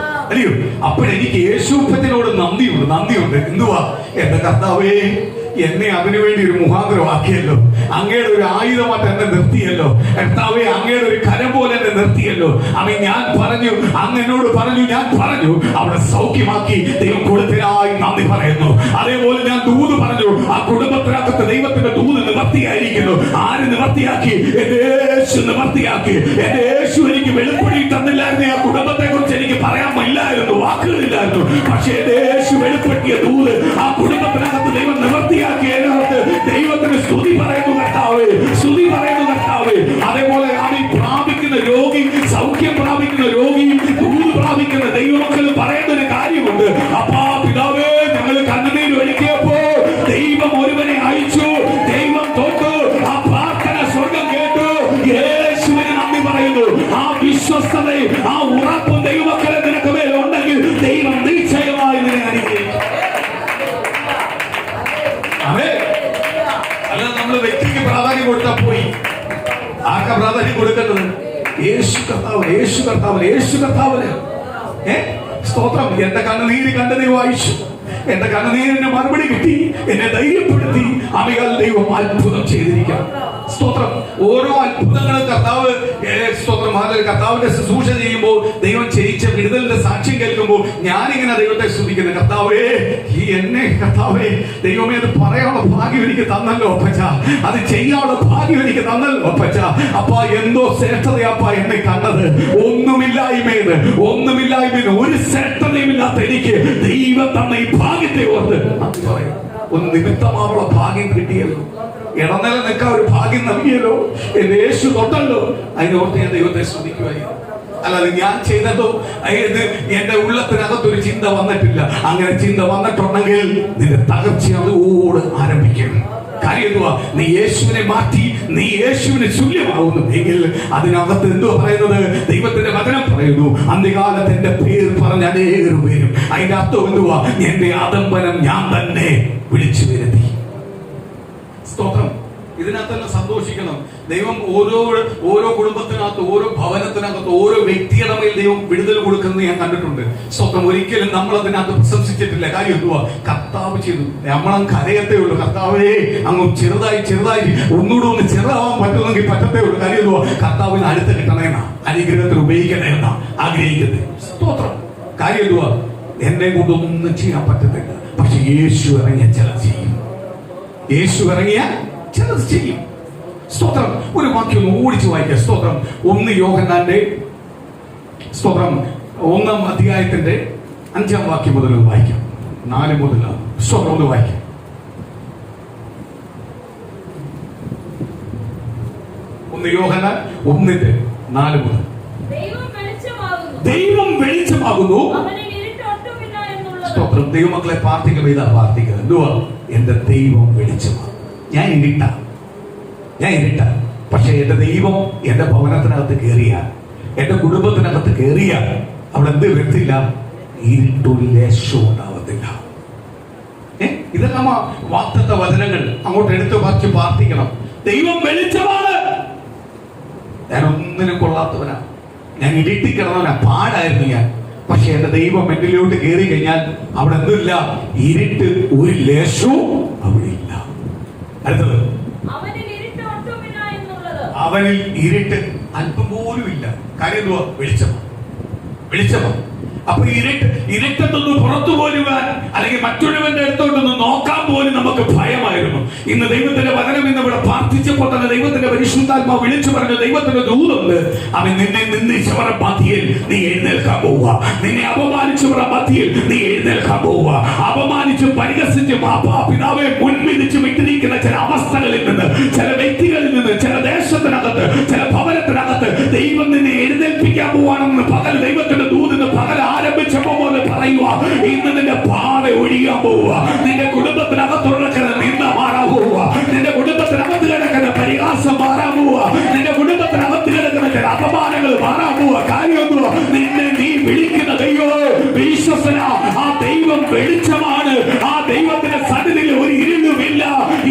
അല്ലയോ? അപ്പോഴെനിക്ക് യേശുപ്പത്തിനോട് നന്ദിയുണ്ട്. എന്തുവാ? എന്റെ കർത്താവേ, എന്നെ അതിനുവേണ്ടി ഒരു മുഖാന്തരമാക്കിയല്ലോ. അങ്ങയുടെ ഒരു ആയുധമായിട്ട് എന്നെ നിർത്തിയല്ലോ. കർത്താവേ, അങ്ങയുടെ ഒരു കരം പോലെ എന്നെ നിർത്തിയല്ലോ. ഞാൻ പറഞ്ഞു, അങ്ങ് എന്നോട് പറഞ്ഞു, ഞാൻ പറഞ്ഞു, അവിടെ സൗഖ്യമാക്കി. ദൈവം കൊടുത്തതിനായി നന്ദി പറയുന്നു. അതേപോലെ ഞാൻ ദൂത് പറഞ്ഞു, ആ കുടുംബത്തിനകത്ത് ദൈവത്തിന്റെ ദൂത് നിവർത്തിയായിരിക്കുന്നു. ആര് നിവർത്തിയാക്കി? എന്റെ യേശു നിവർത്തിയാക്കി. എന്റെ യേശു എനിക്ക് വെളിപ്പെടുത്തി തന്നില്ലായിരുന്നു. ആ കുടുംബത്തെ കുറിച്ച് എനിക്ക് പറയാൻ ഇല്ലായിരുന്നു, വാക്കുകളില്ല. ഇല്ലായിരുന്നു. പക്ഷേ യേശു വെളിപ്പെടുത്തിയ ദൂത് ആ കുടുംബത്തിനകത്ത് ദൈവം നിവർത്തിയാക്കിയതിനകത്ത് ദൈവത്തിന് സ്തുതി പറയുന്നു കർത്താവേ, സ്തുതി പറയുന്നു കർത്താവേ. അതേപോലെ ആമേൻ, പ്രാപിക്കുന്ന രോഗി, സൗഖ്യം പ്രാപിക്കുന്ന രോഗി, ദൂത് പ്രാപിക്കുന്ന ദൈവമക്കൾ പറയുന്ന ഒരു കാര്യമുണ്ട്. അപ്പാ പിതാവേ, ഞങ്ങൾ കണ്ണുനീർ ഒഴുക്കിയപ്പോ ദൈവം ഒരുവനെ അയച്ചു, ദൈവം തൊട്ടു, ആ പ്രാർത്ഥന സ്വർഗം കേട്ടു. യേശുവിന് നന്ദി പറയുന്നു. ആ വിശ്വസ്തത, ആ ഉറപ്പും ദൈവമക്കളെ നിനക്ക് മേൽ ഉണ്ടെങ്കിൽ ദൈവം നിശ്ചയമായി നിന്നെ അനുഗ്രഹിക്കും. അല്ല, നമ്മൾ വ്യക്തിക്ക് പ്രാധാന്യം കൊടുത്താൽ പോയി. ആർക്കാ പ്രാധാന്യം കൊടുക്കേണ്ടത്? യേശു കർത്താവ്, യേശു കർത്താവ്, യേശു കർത്താവിന്. സ്തോത്രം. എന്റെ കണ്ണുനീര് കണ്ട ദൈവം അയച്ചു, എന്റെ കണ്ണുനീരിന് മറുപടി കിട്ടി, എന്നെ ധൈര്യപ്പെടുത്തി. അവികൾ ദൈവം അത്ഭുതം ചെയ്തിരിക്കാം. സ്തോത്രം. ഓരോ അത്ഭുതങ്ങളും കർത്താവ്, സ്തോത്രം, കർത്താവിന്റെ ശുശ്രൂഷ ചെയ്യുമ്പോൾ ദൈവം ചെയ്യിച്ച വിടുതലിന്റെ സാക്ഷ്യം കേൾക്കുമ്പോൾ ഞാനിങ്ങനെ ദൈവത്തെ സ്തുതിക്കുന്നു. കർത്താവേ, ഈ എന്നെ കർത്താവേ, ദൈവമേ, അത് പറയാനുള്ള ഭാഗ്യം എനിക്ക് തന്നല്ലോ അപ്പച്ച, അത് ചെയ്യാനുള്ള ഭാഗ്യം എനിക്ക് തന്നല്ലോ അപ്പച്ച. അപ്പ എന്തോ ശ്രേഷ്ഠതയപ്പ എന്നെ കണ്ടത്. ഒന്നുമില്ലായ്മേന്ന് ഒരു ശ്രേഷ്ഠതയും ഇല്ലാത്ത എനിക്ക് ദൈവം തന്ന ഈ ഭാഗ്യത്തെ ഓർത്ത് ഒന്ന് നിമിത്തമാവുള്ള ഭാഗ്യം കിട്ടിയല്ലോ, ഇടനില നിൽക്കാൻ ഒരു ഭാഗ്യം നൽകിയല്ലോ, എന്റെ യേശു തൊട്ടല്ലോ. അതിനോർത്ത് ഞാൻ ദൈവത്തെ സ്തുതിക്കുവായിരുന്നു. അല്ലാതെ ഞാൻ ചെയ്തതോ എന്റെ ഉള്ളത്തിനകത്തൊരു ചിന്ത വന്നിട്ടില്ല. അങ്ങനെ ചിന്ത വന്നിട്ടുണ്ടെങ്കിൽ നിന്റെ തകർച്ച അതോട് ആരംഭിക്കും. കാര്യം എന്തുവാ? നീ യേശുവിനെ മാറ്റി, നീ യേശുവിന് തുല്യമാവുന്നു എങ്കിൽ അതിനകത്ത് എന്തുവാ പറയുന്നത്? ദൈവത്തിന്റെ വചനം പറയുന്നു, അന്ത്യകാലത്ത് എന്റെ പേര് പറഞ്ഞ അനേകം പേരും. അതിന്റെ അർത്ഥം എന്തുവാ? എന്റെ ആദംബരം ഞാൻ തന്നെ വിളിച്ചു വരുത്തി. സ്തോത്രം. ഇതിനകത്തെല്ലാം സന്തോഷിക്കണം. ദൈവം ഓരോ കുടുംബത്തിനകത്ത്, ഓരോ ഭവനത്തിനകത്ത്, ഓരോ വ്യക്തിയുടെ മേൽ ദൈവം വിടുതൽ കൊടുക്കുന്നത് ഞാൻ കണ്ടിട്ടുണ്ട്. സ്വന്തം ഒരിക്കലും നമ്മൾ അതിനകത്ത് പ്രശംസിച്ചിട്ടില്ല. കാര്യം എന്തുവാ? കർത്താവ് ചെയ്തു. നമ്മളും കരയത്തേ ഉള്ളൂ. കർത്താവേ, അങ്ങ് ചെറുതായി ഒന്നുകൂടെ ഒന്ന് ചെറുതാവാൻ പറ്റുമെങ്കിൽ പറ്റത്തേ ഉള്ളൂ. കാര്യം എന്തുവാ? കർത്താവിന് അടുത്ത് കിട്ടണമെന്നാ, അനുഗ്രഹത്തിൽ ഉപയോഗിക്കണമെന്നാ ആഗ്രഹിക്കുന്നത്. സ്തോത്രം. കാര്യം എന്തുവാ? എന്നെ കൊണ്ടൊന്നും ചെയ്യാൻ പറ്റത്തില്ല. പക്ഷെ യേശു ഇറങ്ങിയ ചിലത് ചെയ്യും. യേശു ഇറങ്ങിയ ചിലത് ചെയ്യും. സ്തോത്രം. ഒരു വാക്യം ഒന്ന് ഓടിച്ചു വായിക്കാം. സ്തോത്രം. 1 യോഹന്നാന്റെ സ്തോത്രം 1-ാം അധ്യായത്തിന്റെ 5-ാം വാക്യം മുതൽ വായിക്കാം. 4 മുതൽ സ്തോത്രം ഒന്ന് വായിക്കാം. യോഹന്നാൻ 1:4 മുതൽ. ദൈവം വെളിച്ചമാകുന്നു. സ്തോത്രം. ദൈവമക്കളെ പ്രാർത്ഥിക്കുമ്പോൾ ഇതാ പ്രാർത്ഥിക്കുന്നത്. എന്തുവാ? എന്റെ ദൈവം വെളിച്ചമാണ്. ഞാൻ ഇരുട്ട. പക്ഷെ എന്റെ ദൈവം എന്റെ ഭവനത്തിനകത്ത് കയറിയാൽ, എന്റെ കുടുംബത്തിനകത്ത് കയറിയാൽ അവിടെ എന്ത് വരത്തില്ല? ഇരുട്ടൊരു ലേശവും ഉണ്ടാവത്തില്ല. ഇതെല്ലാം വാഗ്ദത്ത വചനങ്ങൾ അങ്ങോട്ട് എടുത്തു പറിച്ച് പ്രാർത്ഥിക്കണം. ദൈവം വെളിച്ചമാണ്. ഞാൻ ഒന്നിനും കൊള്ളാത്തവനാ, ഞാൻ ഇരുട്ടി കിടന്നവനാ, പാടായിരുന്നു ഞാൻ. പക്ഷെ എന്റെ ദൈവം എന്നിലോട്ട് കയറി കഴിഞ്ഞാൽ അവിടെ എന്തില്ല? ഇരുട്ട് ഒരു ലേശവും അവിടെ ഇല്ല. അടുത്തത്, അവനിൽ ഇരുട്ട് അല്പം പോലും ഇല്ല. കാര്യം എന്തുവാ? വെളിച്ചമാണ്. അപ്പൊ ഇരുട്ടത്തൊന്ന് പുറത്തു പോരുവാൻ, അല്ലെങ്കിൽ മറ്റൊരുവന്റെ അടുത്തോട്ടൊന്ന് നോക്കാൻ പോലും നമുക്ക് ഭയമായിരുന്നു. ഇന്ന് ദൈവത്തിന്റെ വചനം ഇവിടെ പ്രാർത്ഥിച്ചപ്പോൾ തന്നെ ദൈവത്തിന്റെ പരിശുദ്ധാത്മാവ് വിളിച്ചു പറഞ്ഞു, ദൈവത്തിന്റെ ദൂതുണ്ട്. അവൻ നിന്നെ നിന്ദിച്ചവരുടെ മധ്യയിൽ നീ എഴുന്നേൽക്കാൻ പോവുക. നിന്നെ അപമാനിച്ചവരുടെ മധ്യയിൽ നീ എഴുന്നേൽക്കാൻ പോവുക. അപമാനിച്ചും പരിഹസിച്ചും പിതാവെ മുൻപിടിച്ചും ഇട്ടിരിക്കുന്ന ചില അവസ്ഥകളിൽ നിന്ന്, ചില വ്യക്തികളിൽ നിന്ന്, ചില ദേശത്തിനകത്ത്, ചില ഭവനത്തിനകത്ത് ദൈവം നിന്നെ എഴുന്നേൽപ്പിക്കാൻ പോവാണെന്ന് പകൽ ദൈവത്തിന്റെ ദൂതിന് പകൽ ആരംഭിച്ചപ്പോ പോലെ പറയുക. ഇന്ന് നിന്റെ പാത ഒഴിയാൻ പോവുക. നിന്റെ കുടുംബത്തിനകത്തുള്ള നിന്ന മാറാൻ പോവുക. നിന്റെ കുടുംബത്തിനകത്ത് കിടക്കുന്ന പരിഹാസം മാറാൻ പോവുക. നിന്റെ കുടുംബത്തിനകത്ത് കിടക്കുന്ന ചില അപമാനങ്ങൾ മാറാൻ പോവുക. കാര്യം എന്തുവാ? നിന്നെ നീ വിളിക്കുന്ന ദൈവം വിശ്വസന. ആ ദൈവം വെളിച്ചമാണ്. ആ ദൈവത്തിന്റെ സന്നിധിയിൽ ഒരു ഇരുളുമില്ല,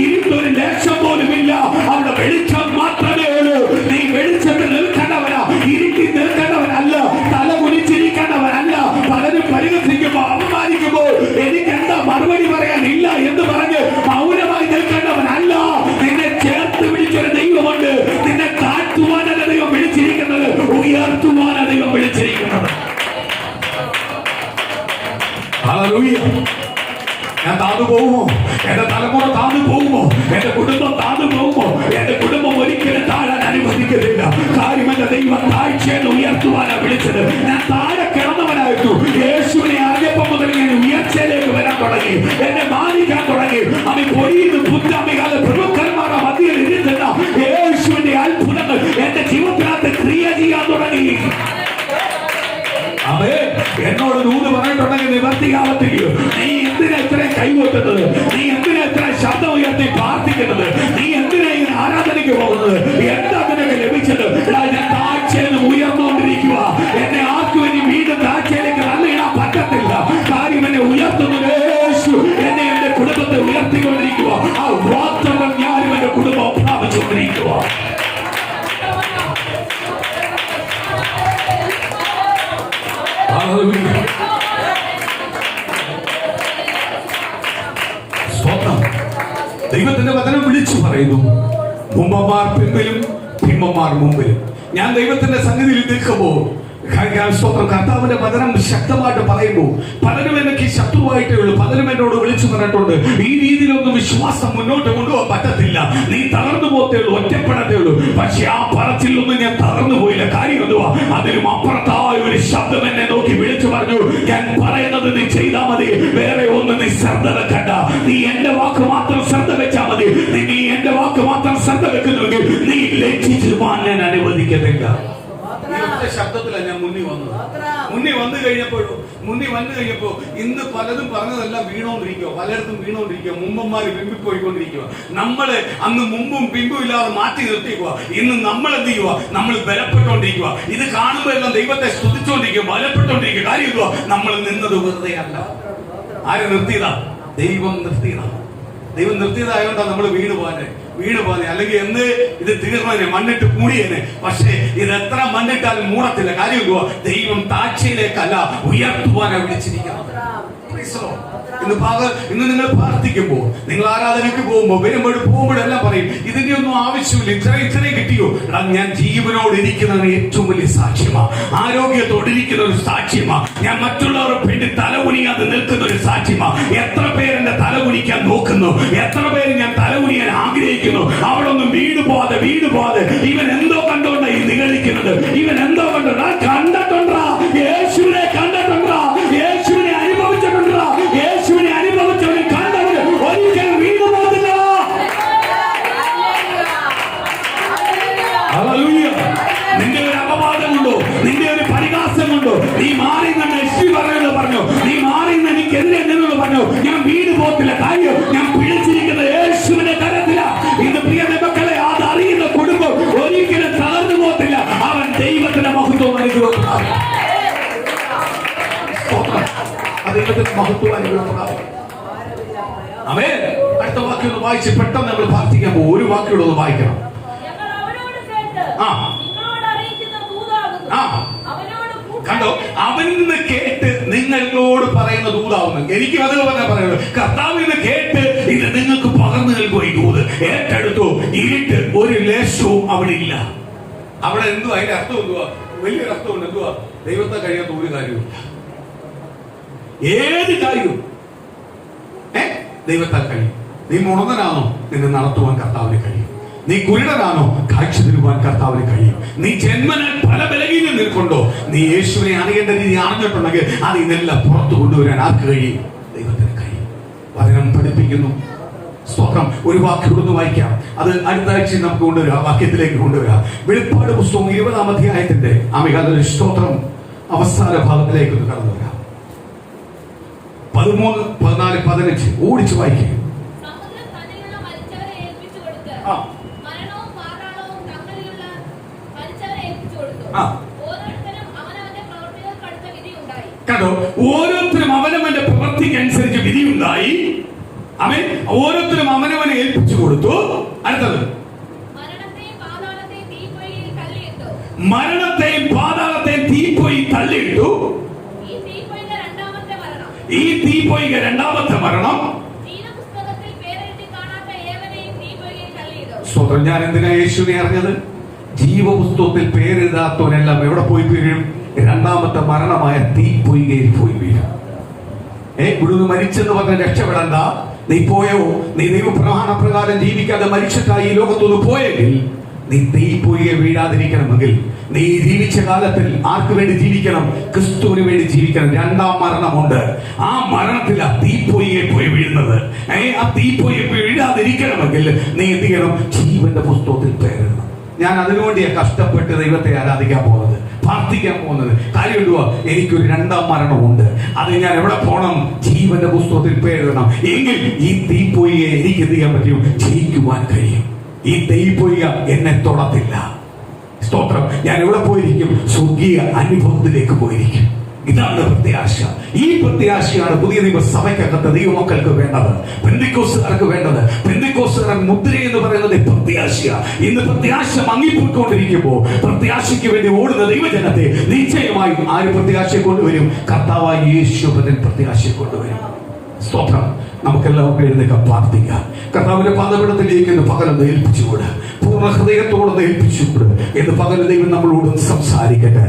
ഇരുട്ടൊരു ലേശം പോലുമില്ല. അവിടെ വെളിച്ചം മാത്രമേ ഉള്ളൂ. നീ വെളിച്ചത്തിൽ നിൽക്കേണ്ടവനാ, ഇരുട്ടി നിൽക്കേണ്ടവനല്ല, തല കുനിച്ചിരിക്കേണ്ടവനല്ല. പലരും പരിഹസിക്കുമ്പോ അപമാനിക്കുമ്പോൾ എനിക്ക് എന്താ മറുപടി പറയാനില്ല എന്ന് പറഞ്ഞ് മൗനമായി നിൽക്കേണ്ടവനല്ല. നിന്നെ ചേർത്ത് പിടിച്ചൊരു ദൈവമുണ്ട്. നിന്നെ താഴ്ത്തുവാനല്ല ദൈവം വിളിച്ചിരിക്കുന്നത്, ഉയർത്തുവാനാണ് ദൈവം വിളിച്ചിരിക്കുന്നത്. ഹല്ലേലൂയ. ഞാൻ താഴ്ന്നു പോകുമോ? എന്റെ തലമുറ താഴ്ന്നു പോകുമോ? എന്റെ കുടുംബം താഴ്ന്നു പോകുമോ? എന്റെ കുടുംബം ഒരിക്കലും താഴാൻ അനുവദിക്കുന്നില്ല. കാര്യം എന്റെ ദൈവം താഴ്ചയെന്ന് ഉയർത്തുവാനാണ് വിളിച്ചത്. ഞാൻ താഴെ കിടന്നവനായിരുന്നു. യേശുവിനെ അറിഞ്ഞപ്പോ അവേ എന്നോട് ദൂത് പറഞ്ഞിട്ടുണ്ടെങ്കിൽ നിവർത്തിയാവത്തില്ലയോ? നീ എന്തിനാ ഇത്രയും കൈകൊട്ടുന്നത്? നീ എന്തിനാ ഇത്ര ശബ്ദം ഉയർത്തി പ്രാർത്ഥിക്കുന്നത്? നീ എന്തിനാ ഈ ആരാധനയ്ക്ക് പോകുന്നത്? എന്താ നിനക്ക് ലഭിച്ചത്? ഞാൻ താഴ്ചയിൽ ഉയർന്നുകൊണ്ടിരിക്കുക. എന്നെ ആർക്കും ഇനി വീണ്ടും താഴ്ചയിലേക്ക് തള്ളിയിടാൻ പറ്റത്തില്ല. കാര്യം എന്നെ ഉയർത്തുന്നത് യേശു. എന്നെ എന്റെ കുടുംബത്തെ ഉയർത്തിക്കൊണ്ടിരിക്കുക. ആ വാഗ്ദത്തം ഞാനും എന്റെ കുടുംബം പ്രാപിച്ചുകൊണ്ടിരിക്കുക. ദൈവത്തിന്റെ വചനം വിളിച്ചു പറയുന്നു, മുമ്പന്മാർ പിമ്പിലും പിമ്പന്മാർ മുമ്പിലും. ഞാൻ ദൈവത്തിന്റെ സന്നിധിയിൽ നിൽക്കുമ്പോൾ സ്തോത്രം, കർത്താവിന്റെ വചനം ശക്തമായിട്ട് പറയുമ്പോൾ പലരും എനിക്ക് ശത്രുവായിട്ടേ ഉള്ളൂ. പലരും എന്നോട് വിളിച്ചു പറഞ്ഞിട്ടുണ്ട്, ഈ രീതിയിലൊന്നും വിശ്വാസം മുന്നോട്ട് കൊണ്ടുപോകാൻ പറ്റത്തില്ല, നീ തളർന്നു പോകത്തേ ഉള്ളൂ, ഒറ്റപ്പെടത്തേ ഉള്ളൂ. പക്ഷെ ആ പറച്ചിലൊന്നും ഞാൻ തളർന്നു പോയില്ല. കാര്യം എന്തുവാ? അതിലും അപ്പുറത്തായ ഒരു ശബ്ദം എന്നെ നോക്കി വിളിച്ചു പറഞ്ഞു, ഞാൻ പറയുന്നത് നീ ചെയ്താൽ മതി, വേറെ ഒന്നും നീ ശ്രദ്ധ വെക്കണ്ട. നീ എന്റെ വാക്ക് മാത്രം ശ്രദ്ധ വെച്ചാൽ മതി. നീ എന്റെ വാക്ക് മാത്രം ശ്രദ്ധ വെക്കുന്നുവെങ്കിൽ നീ ലജ്ജിച്ചു പോകാൻ ഞാൻ അനുവദിക്കത്തില്ല. ശബ്ദത്തിലാണ് ഞാൻ മുന്നിൽ വന്നു കഴിഞ്ഞപ്പോ ഇന്ന് പലതും പറഞ്ഞതെല്ലാം വീണോണ്ടിരിക്കുക, പലയിടത്തും വീണോണ്ടിരിക്കുക. മുമ്പന്മാര് പിമ്പിപ്പോയിക്കൊണ്ടിരിക്കുക. നമ്മള് അന്ന് മുമ്പും പിമ്പും ഇല്ലാതെ മാറ്റി നിർത്തിക്കുക. ഇന്ന് നമ്മൾ എന്ത് ചെയ്യുക? നമ്മൾ ബലപ്പെട്ടുകൊണ്ടിരിക്കുക. ഇത് കാണുമ്പോൾ എല്ലാം ദൈവത്തെ സ്തുതിച്ചുകൊണ്ടിരിക്കുക, ബലപ്പെട്ടുകൊണ്ടിരിക്കുക. കാര്യം എന്തുവാ? നമ്മൾ നിന്നത് വെറുതെ അല്ല. ആര് നിർത്തിയതാ? ദൈവം നിർത്തിയതാ. ദൈവം നിർത്തിയതായതുകൊണ്ടാണ് നമ്മൾ വീണ് പോകാനെ. അല്ലെങ്കിൽ എന്ന് ഇത് തീർന്നതിനെ മണ്ണിട്ട് മൂടിയേനെ. പക്ഷേ ഇത് എത്ര മണ്ണിട്ടാലും മൂടത്തില്ല. കാര്യം എന്തുവാ? ദൈവം താഴ്ചയിലേക്കല്ല, ഉയർത്തുവാനാണ് വിളിച്ചിരിക്കുന്നത്. ഇന്ന് നിങ്ങൾ പ്രാർത്ഥിക്കുമ്പോൾ, നിങ്ങൾ ആരാധനയ്ക്ക് പോകുമ്പോൾ, പോകുമ്പോഴെല്ലാം പറയും, ഇതിന്റെ ഒന്നും ആവശ്യമില്ല, ഇത്രയും കിട്ടിയോ? ഞാൻ ജീവനോട് ഇരിക്കുന്നതിന് ഏറ്റവും വലിയ സാക്ഷ്യമാ, ആരോഗ്യത്തോടെ ഇരിക്കുന്ന ഒരു സാക്ഷ്യമാ, ഞാൻ മറ്റുള്ളവർക്ക് വേണ്ടി തലകുനിയാതെ നിൽക്കുന്ന ഒരു സാക്ഷ്യമാ. എത്ര പേരെന്റെ തലകുനിക്കാൻ നോക്കുന്നു, എത്ര പേര് ഞാൻ തലകുനിയാൻ ആഗ്രഹിക്കുന്നു. അവളൊന്നും വീട് പോവാതെ ഇവൻ എന്തോ കണ്ടോണ്ടാ ഈ നിഗളിക്കുന്നത്, ഇവൻ എന്തോ കണ്ടോണ്ടാ. കണ്ടിട്ടുണ്ടാ? യേശുവിനെ കണ്ടിട്ടുണ്ടാ? യേശുവിനെ അനുഭവിച്ചിട്ടുണ്ടാ? യേശുവിനെ അനുഭവിച്ചവന് കണ്ടവന് ഒരിക്കലും വീട് പോകത്തില്ല. നിന്റെ ഒരു അപവാദമുണ്ടോ? നിന്റെ ഒരു പരിഹാസമുണ്ടോ? നീ മാറി നിന്ന് എസ്റ്റി പറയുന്നത് പറഞ്ഞു, നീ മാറി നിന്ന് എനിക്കെതിരെ എന്തെങ്കിലും പറഞ്ഞു, ഞാൻ വീട് പോകത്തില്ല. കാര്യം ഞാൻ പിടിച്ചിരിക്കുന്നത് യേശുവിന്റെ കരത്തില. ഇന്ന് പ്രിയ മക്കളെ, അതറിയുന്ന കുടുംബം ഒരിക്കലും തകർന്നു പോകത്തില്ല. അവൻ ദൈവത്തിന്റെ മഹത്വം അനുഭവിക്കും. അടുത്ത വാക്യം ഒന്ന് വായിച്ച് പെട്ടെന്ന് നമ്മൾ പ്രാർത്ഥിക്കാൻ പോകും. ഒരു വാക്യോട് ഒന്ന് വായിക്കണം. കണ്ടോ? അവനിൽ നിന്ന് കേട്ട് നിങ്ങളോട് പറയുന്ന ദൂതാവുന്നു. എനിക്കും അത് പറഞ്ഞാൽ പറയുന്നത്, കർത്താവിൽ നിന്ന് കേട്ട് ഇത് നിങ്ങൾക്ക് പകർന്നു നൽകുക. ഈ ദൂത് ഏറ്റെടുത്തു. ഇരുട്ട് ഒരു ലേശവും അവിടെ ഇല്ല. അവിടെ എന്തുവാ? അതിന്റെ അർത്ഥം എന്തുവാ? വലിയൊരു അർത്ഥമുണ്ട്. എന്തുവാ? ദൈവത്തെ കഴിയാത്ത ഒരു കാര്യവും, ഏത് കാര്യവും ദൈവത്താൽ കഴിയും. നീ മുണങ്ങനാണോ? നിന്നെ നടത്തുവാൻ കർത്താവിന് കഴിയും. നീ കുരുടനാണോ? കാഴ്ച തരുവാൻ കർത്താവിന് കഴിയും. നീ ജന്മനാൽ പല ബലഹീനം നിൽക്കൊണ്ടോ? നീ യേശുവിനെ അറിയേണ്ട രീതി അറിഞ്ഞിട്ടുണ്ടെങ്കിൽ അത് ഇതെല്ലാം പുറത്തു കൊണ്ടുവരാൻ ആർക്ക് കഴിയും? ദൈവത്തിന് കഴിയും. വചനം പഠിപ്പിക്കുന്നു. സ്തോത്രം. ഒരു വാക്യോടൊന്ന് വായിക്കാം. അത് അടുത്ത ആഴ്ച നമുക്ക് കൊണ്ടുവരാം, വാക്യത്തിലേക്ക് കൊണ്ടുവരാം. വെളിപ്പാട് പുസ്തകം 20-ാം അധ്യായത്തിന്റെ സ്തോത്രം അവസാന ഭാഗത്തിലേക്ക് ഒന്ന് കടന്നു വരാം. 13, 14, 15 ഓടിച്ചു വായിക്കുക. കണ്ടോ? ഓരോരുത്തരും അവനവന്റെ പ്രവൃത്തിക്ക് അനുസരിച്ച് വിധിയുണ്ടായി. അവൻ ഓരോരുത്തരും അവനവനെ ഏൽപ്പിച്ചു കൊടുത്തു. അടുത്തത്, മരണത്തെയും പാതാളത്തെയും തീപ്പൊയ്യിൽ തള്ളിയിട്ടു. ഈ തീപ്പൊയ്ക രണ്ടാമത്തെ മരണം. സ്തോത്രം. ഞാൻ എന്തിനാ യേശുവിനെ അറിഞ്ഞത്? ജീവപുസ്തകത്തിൽ പേരെഴുതാത്തവനെല്ലാം എവിടെ പോയി വീഴും? രണ്ടാമത്തെ മരണമായ തീപ്പൊയ്കയിൽ പോയി വീഴും. ഇവിടുന്ന് മരിച്ചെന്ന് പറഞ്ഞ് രക്ഷപ്പെടണ്ട. നീ പോയോ? നീ ദൈവപ്രമാണപ്രകാരം ജീവിക്കാതെ മരിച്ചിട്ടായി ഈ ലോകത്തൊന്ന് പോയെങ്കിൽ നീ തീപ്പൊയ്കെ വീഴാതിരിക്കണമെങ്കിൽ നീ ജീവിച്ച കാലത്തിൽ ആർക്ക് വേണ്ടി ജീവിക്കണം? ക്രിസ്തുവിന് വേണ്ടി ജീവിക്കണം. രണ്ടാം മരണമുണ്ട്. ആ മരണത്തിൽ ആ തീപ്പൊയ്യെ പോയി വീഴുന്നത്. ആ തീപ്പൊയ്യെ വീഴാതിരിക്കണമെങ്കിൽ നീ എന്ത് ചെയ്യണം? ജീവന്റെ പുസ്തകത്തിൽ പേരെഴുതണം. ഞാൻ അതിനുവേണ്ടിയാണ് കഷ്ടപ്പെട്ട് ദൈവത്തെ ആരാധിക്കാൻ പോകുന്നത്. പ്രാർത്ഥിക്കാൻ പോകുന്നത്. കാര്യം എന്തുവാ? എനിക്കൊരു രണ്ടാം മരണമുണ്ട്. അത് ഞാൻ എവിടെ പോകണം? ജീവന്റെ പുസ്തകത്തിൽ പേരെഴുതണം. എങ്കിൽ ഈ തീപ്പൊയ്യെ എനിക്ക് എന്ത് ചെയ്യാൻ പറ്റും? ജയിക്കുവാൻ കഴിയും. ഈ തീപ്പൊയ്യ എന്നെ തൊടത്തില്ല. സ്തോത്രം. ഞാൻ എവിടെ പോയിരിക്കും? സ്വർഗീയ അനുഭവത്തിലേക്ക് പോയിരിക്കും. ഇതാണ് പ്രത്യാശ. ഈ പ്രത്യാശയാണ് പുതിയ നിയമസഭയ്ക്കകത്ത് ദൈവമക്കൾക്ക് വേണ്ടത്, പെന്തിക്കോസ്തുകാർക്ക് വേണ്ടത്. പെന്തിക്കോസ്തുകാരൻ മുദ്ര എന്ന് പറയുന്നത് പ്രത്യാശയാണ്. ഇന്ന് പ്രത്യാശ മങ്ങിപ്പോയിക്കൊണ്ടിരിക്കുമ്പോൾ പ്രത്യാശയ്ക്ക് വേണ്ടി ഓടുന്ന ദൈവജനത്തെ നിശ്ചയമായും ആര് പ്രത്യാശയെ കൊണ്ടുവരും? കർത്താവായ യേശു പ്രത്യാശയെ കൊണ്ടുവരും. സ്തോത്രം. നമുക്കെല്ലാവർക്കും എഴുന്നേൽക്കാം, പ്രാർത്ഥിക്കാം. കർത്താവിന്റെ പാദപീഠത്തിലേക്ക് ഇന്ന് പകരം ഏൽപ്പിച്ചുകൂട്, പൂർണ്ണ ഹൃദയത്തോടെ ഏൽപ്പിച്ചുകൂട്. എന്ന് പകരം ദൈവം നമ്മളോട് സംസാരിക്കട്ടെ.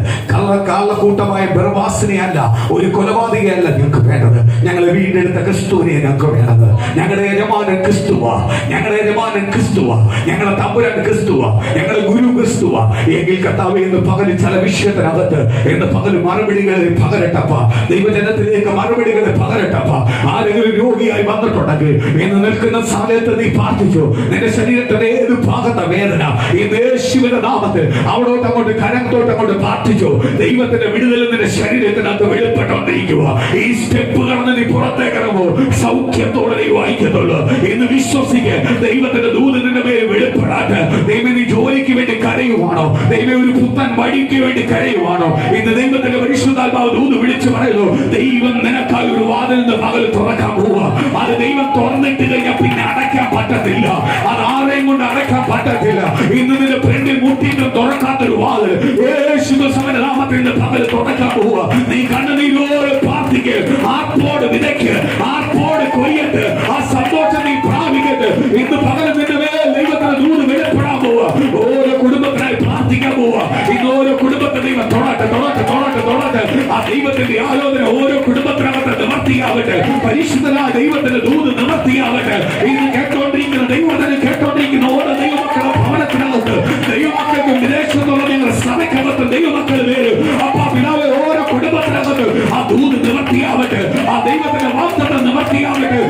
കാളക്കൂട്ടമായ ബർബാസിനെയല്ല, ഒരു കൊലപാതകയല്ല ഞങ്ങൾക്ക് വേണ്ടത്. ഞങ്ങളെ വീണ്ടെടുത്ത ക്രിസ്തുവിനെ ഞങ്ങൾക്ക് വേണ്ടത്. ഞങ്ങളുടെ യജമാനൻ ക്രിസ്തുവാ, ഞങ്ങളുടെ യജമാനൻ ക്രിസ്തുവാ, ഞങ്ങളുടെ തമ്പുരാൻ ക്രിസ്തുവാ, ഞങ്ങളുടെ ഗുരു ക്രിസ്തുവാ. എങ്കിൽ കർത്താവേ ഇന്ന് പകൽ ചില വിഷയത്തിനകത്ത് ഇന്ന് പകൽ മറുപടികളെ പകരട്ടപ്പ, ദൈവജനത്തിലേക്ക് മറുപടികളെ പകരട്ടപ്പ. ആരെങ്കിലും രോഗിയായി വന്നിട്ടുണ്ടെങ്കിൽ ഇന്ന് നിൽക്കുന്ന സമയത്ത് നീ പ്രാർത്ഥിച്ചു. നിന്റെ ശരീരത്തിന്റെ ഏത് ഭാഗത്തെ വേദന ഈ യേശുവിന്റെ നാമത്തിൽ അവിടോട്ട് അങ്ങോട്ട് കരത്തോട്ട് അങ്ങോട്ട് പ്രാർത്ഥിച്ചു. ദൈവത്തിന്റെ വിടുതൽ നിന്റെ ശരീരത്തിനകത്ത് വെളിപ്പെട്ടുകൊണ്ടിരിക്കുക. ഈ സ്റ്റെപ്പ് കടന്ന് നീ പുറത്തേക്കിറങ്ങുമ്പോൾ സൗഖ്യത്തോടെ നീ വായിക്കത്തുള്ളൂ. ഇന്ന് വിശ്വസിക്ക്. ദൈവത്തിന്റെ ദൂത് നിന്റെ മേൽ വെളിപ്പെടാട്ട്. ദൈവം നീ ജോലിക്ക് വേണ്ടി കരയുവാണോ? ദൈവം ഒരു പുത്തൻ വഴിക്ക് വേണ്ടി കരയുവാണോ? ഇന്ന് ദൈവത്തിന്റെ പരിശുദ്ധാത്മാവ് ദൂത് വിളിച്ചു പറയുന്നു, ദൈവം നിനക്കായി ഒരു വാതിൽ പകൽ തുറക്കാൻ പോവുക. അത് ദൈവം തുറന്നിട്ട് കഴിഞ്ഞാൽ പിന്നെ അടയ്ക്കാൻ പറ്റത്തില്ല. അത് ആരെയും കൊണ്ട് അടയ്ക്കാൻ പറ്റത്തില്ല. ഇന്ന് നിന്റെ ഫ്രണ്ടിൽ മുട്ടിയിട്ടും തുറക്കാത്തൊരു വാതിൽ യേശുവിന്റെ നാമത്തിൽ പകൽ തുറക്കാൻ പോവുക. നീ കണ്ണുനീരോടെ പ്രാർത്ഥിക്ക്, ആർപ്പോട് വിതയ്ക്ക്, ആർപ്പോട് കൊയ്യട്ട്, ആ സന്തോഷം നീ പ്രാപിക്കട്ട്. ഇന്ന് പകൽ നിന്റെ മേൽ ദൈവത്തിന്റെ ദൂത് വെളിപ്പെടാൻ പോവുക. ഓരോ കുടുംബത്തിനായി പ്രാർത്ഥിക്കാൻ പോവുക. ഇന്ന് ഓരോ കുടുംബത്തെ ദൈവം തൊടട്ടെ, തൊടട്ടെ, തൊടട്ടെ, തൊടട്ടെ. ആ ദൈവത്തിന്റെ ആലോചന ഓരോ കുടുംബത്തിനകത്ത് നിവർത്തിയാവട്ടെ. പരിശുദ്ധനായ ദൈവത്തിന്റെ ദൂത് നിവർത്തിയാവട്ടെ. ഇന്ന് കേട്ടോണ്ടിരിക്കുന്ന ദൈവത്തിന് കേട്ടോണ്ടിരിക്കുന്ന ഓരോ ദൈവമക്കളുടെ ഭവനത്തിനകത്ത് ദൈവമക്കൾക്ക് വിദേശത്തുള്ള ഞങ്ങളുടെ സഭയ്ക്കകത്ത് ദൈവമക്കൾ വരും. അപ്പൊ പിതാവ് ഓരോ കുടുംബത്തിനകത്ത് ആ ദൂത് നിവർത്തിയാവട്ടെ. ആ ദൈവത്തിന്റെ വാഗ്ദത്തം നിവർത്തിയാവട്ടെ.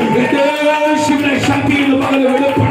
യേശുവിന്റെ ശക്തിയിൽ പകൽ വെളിപ്പെടും.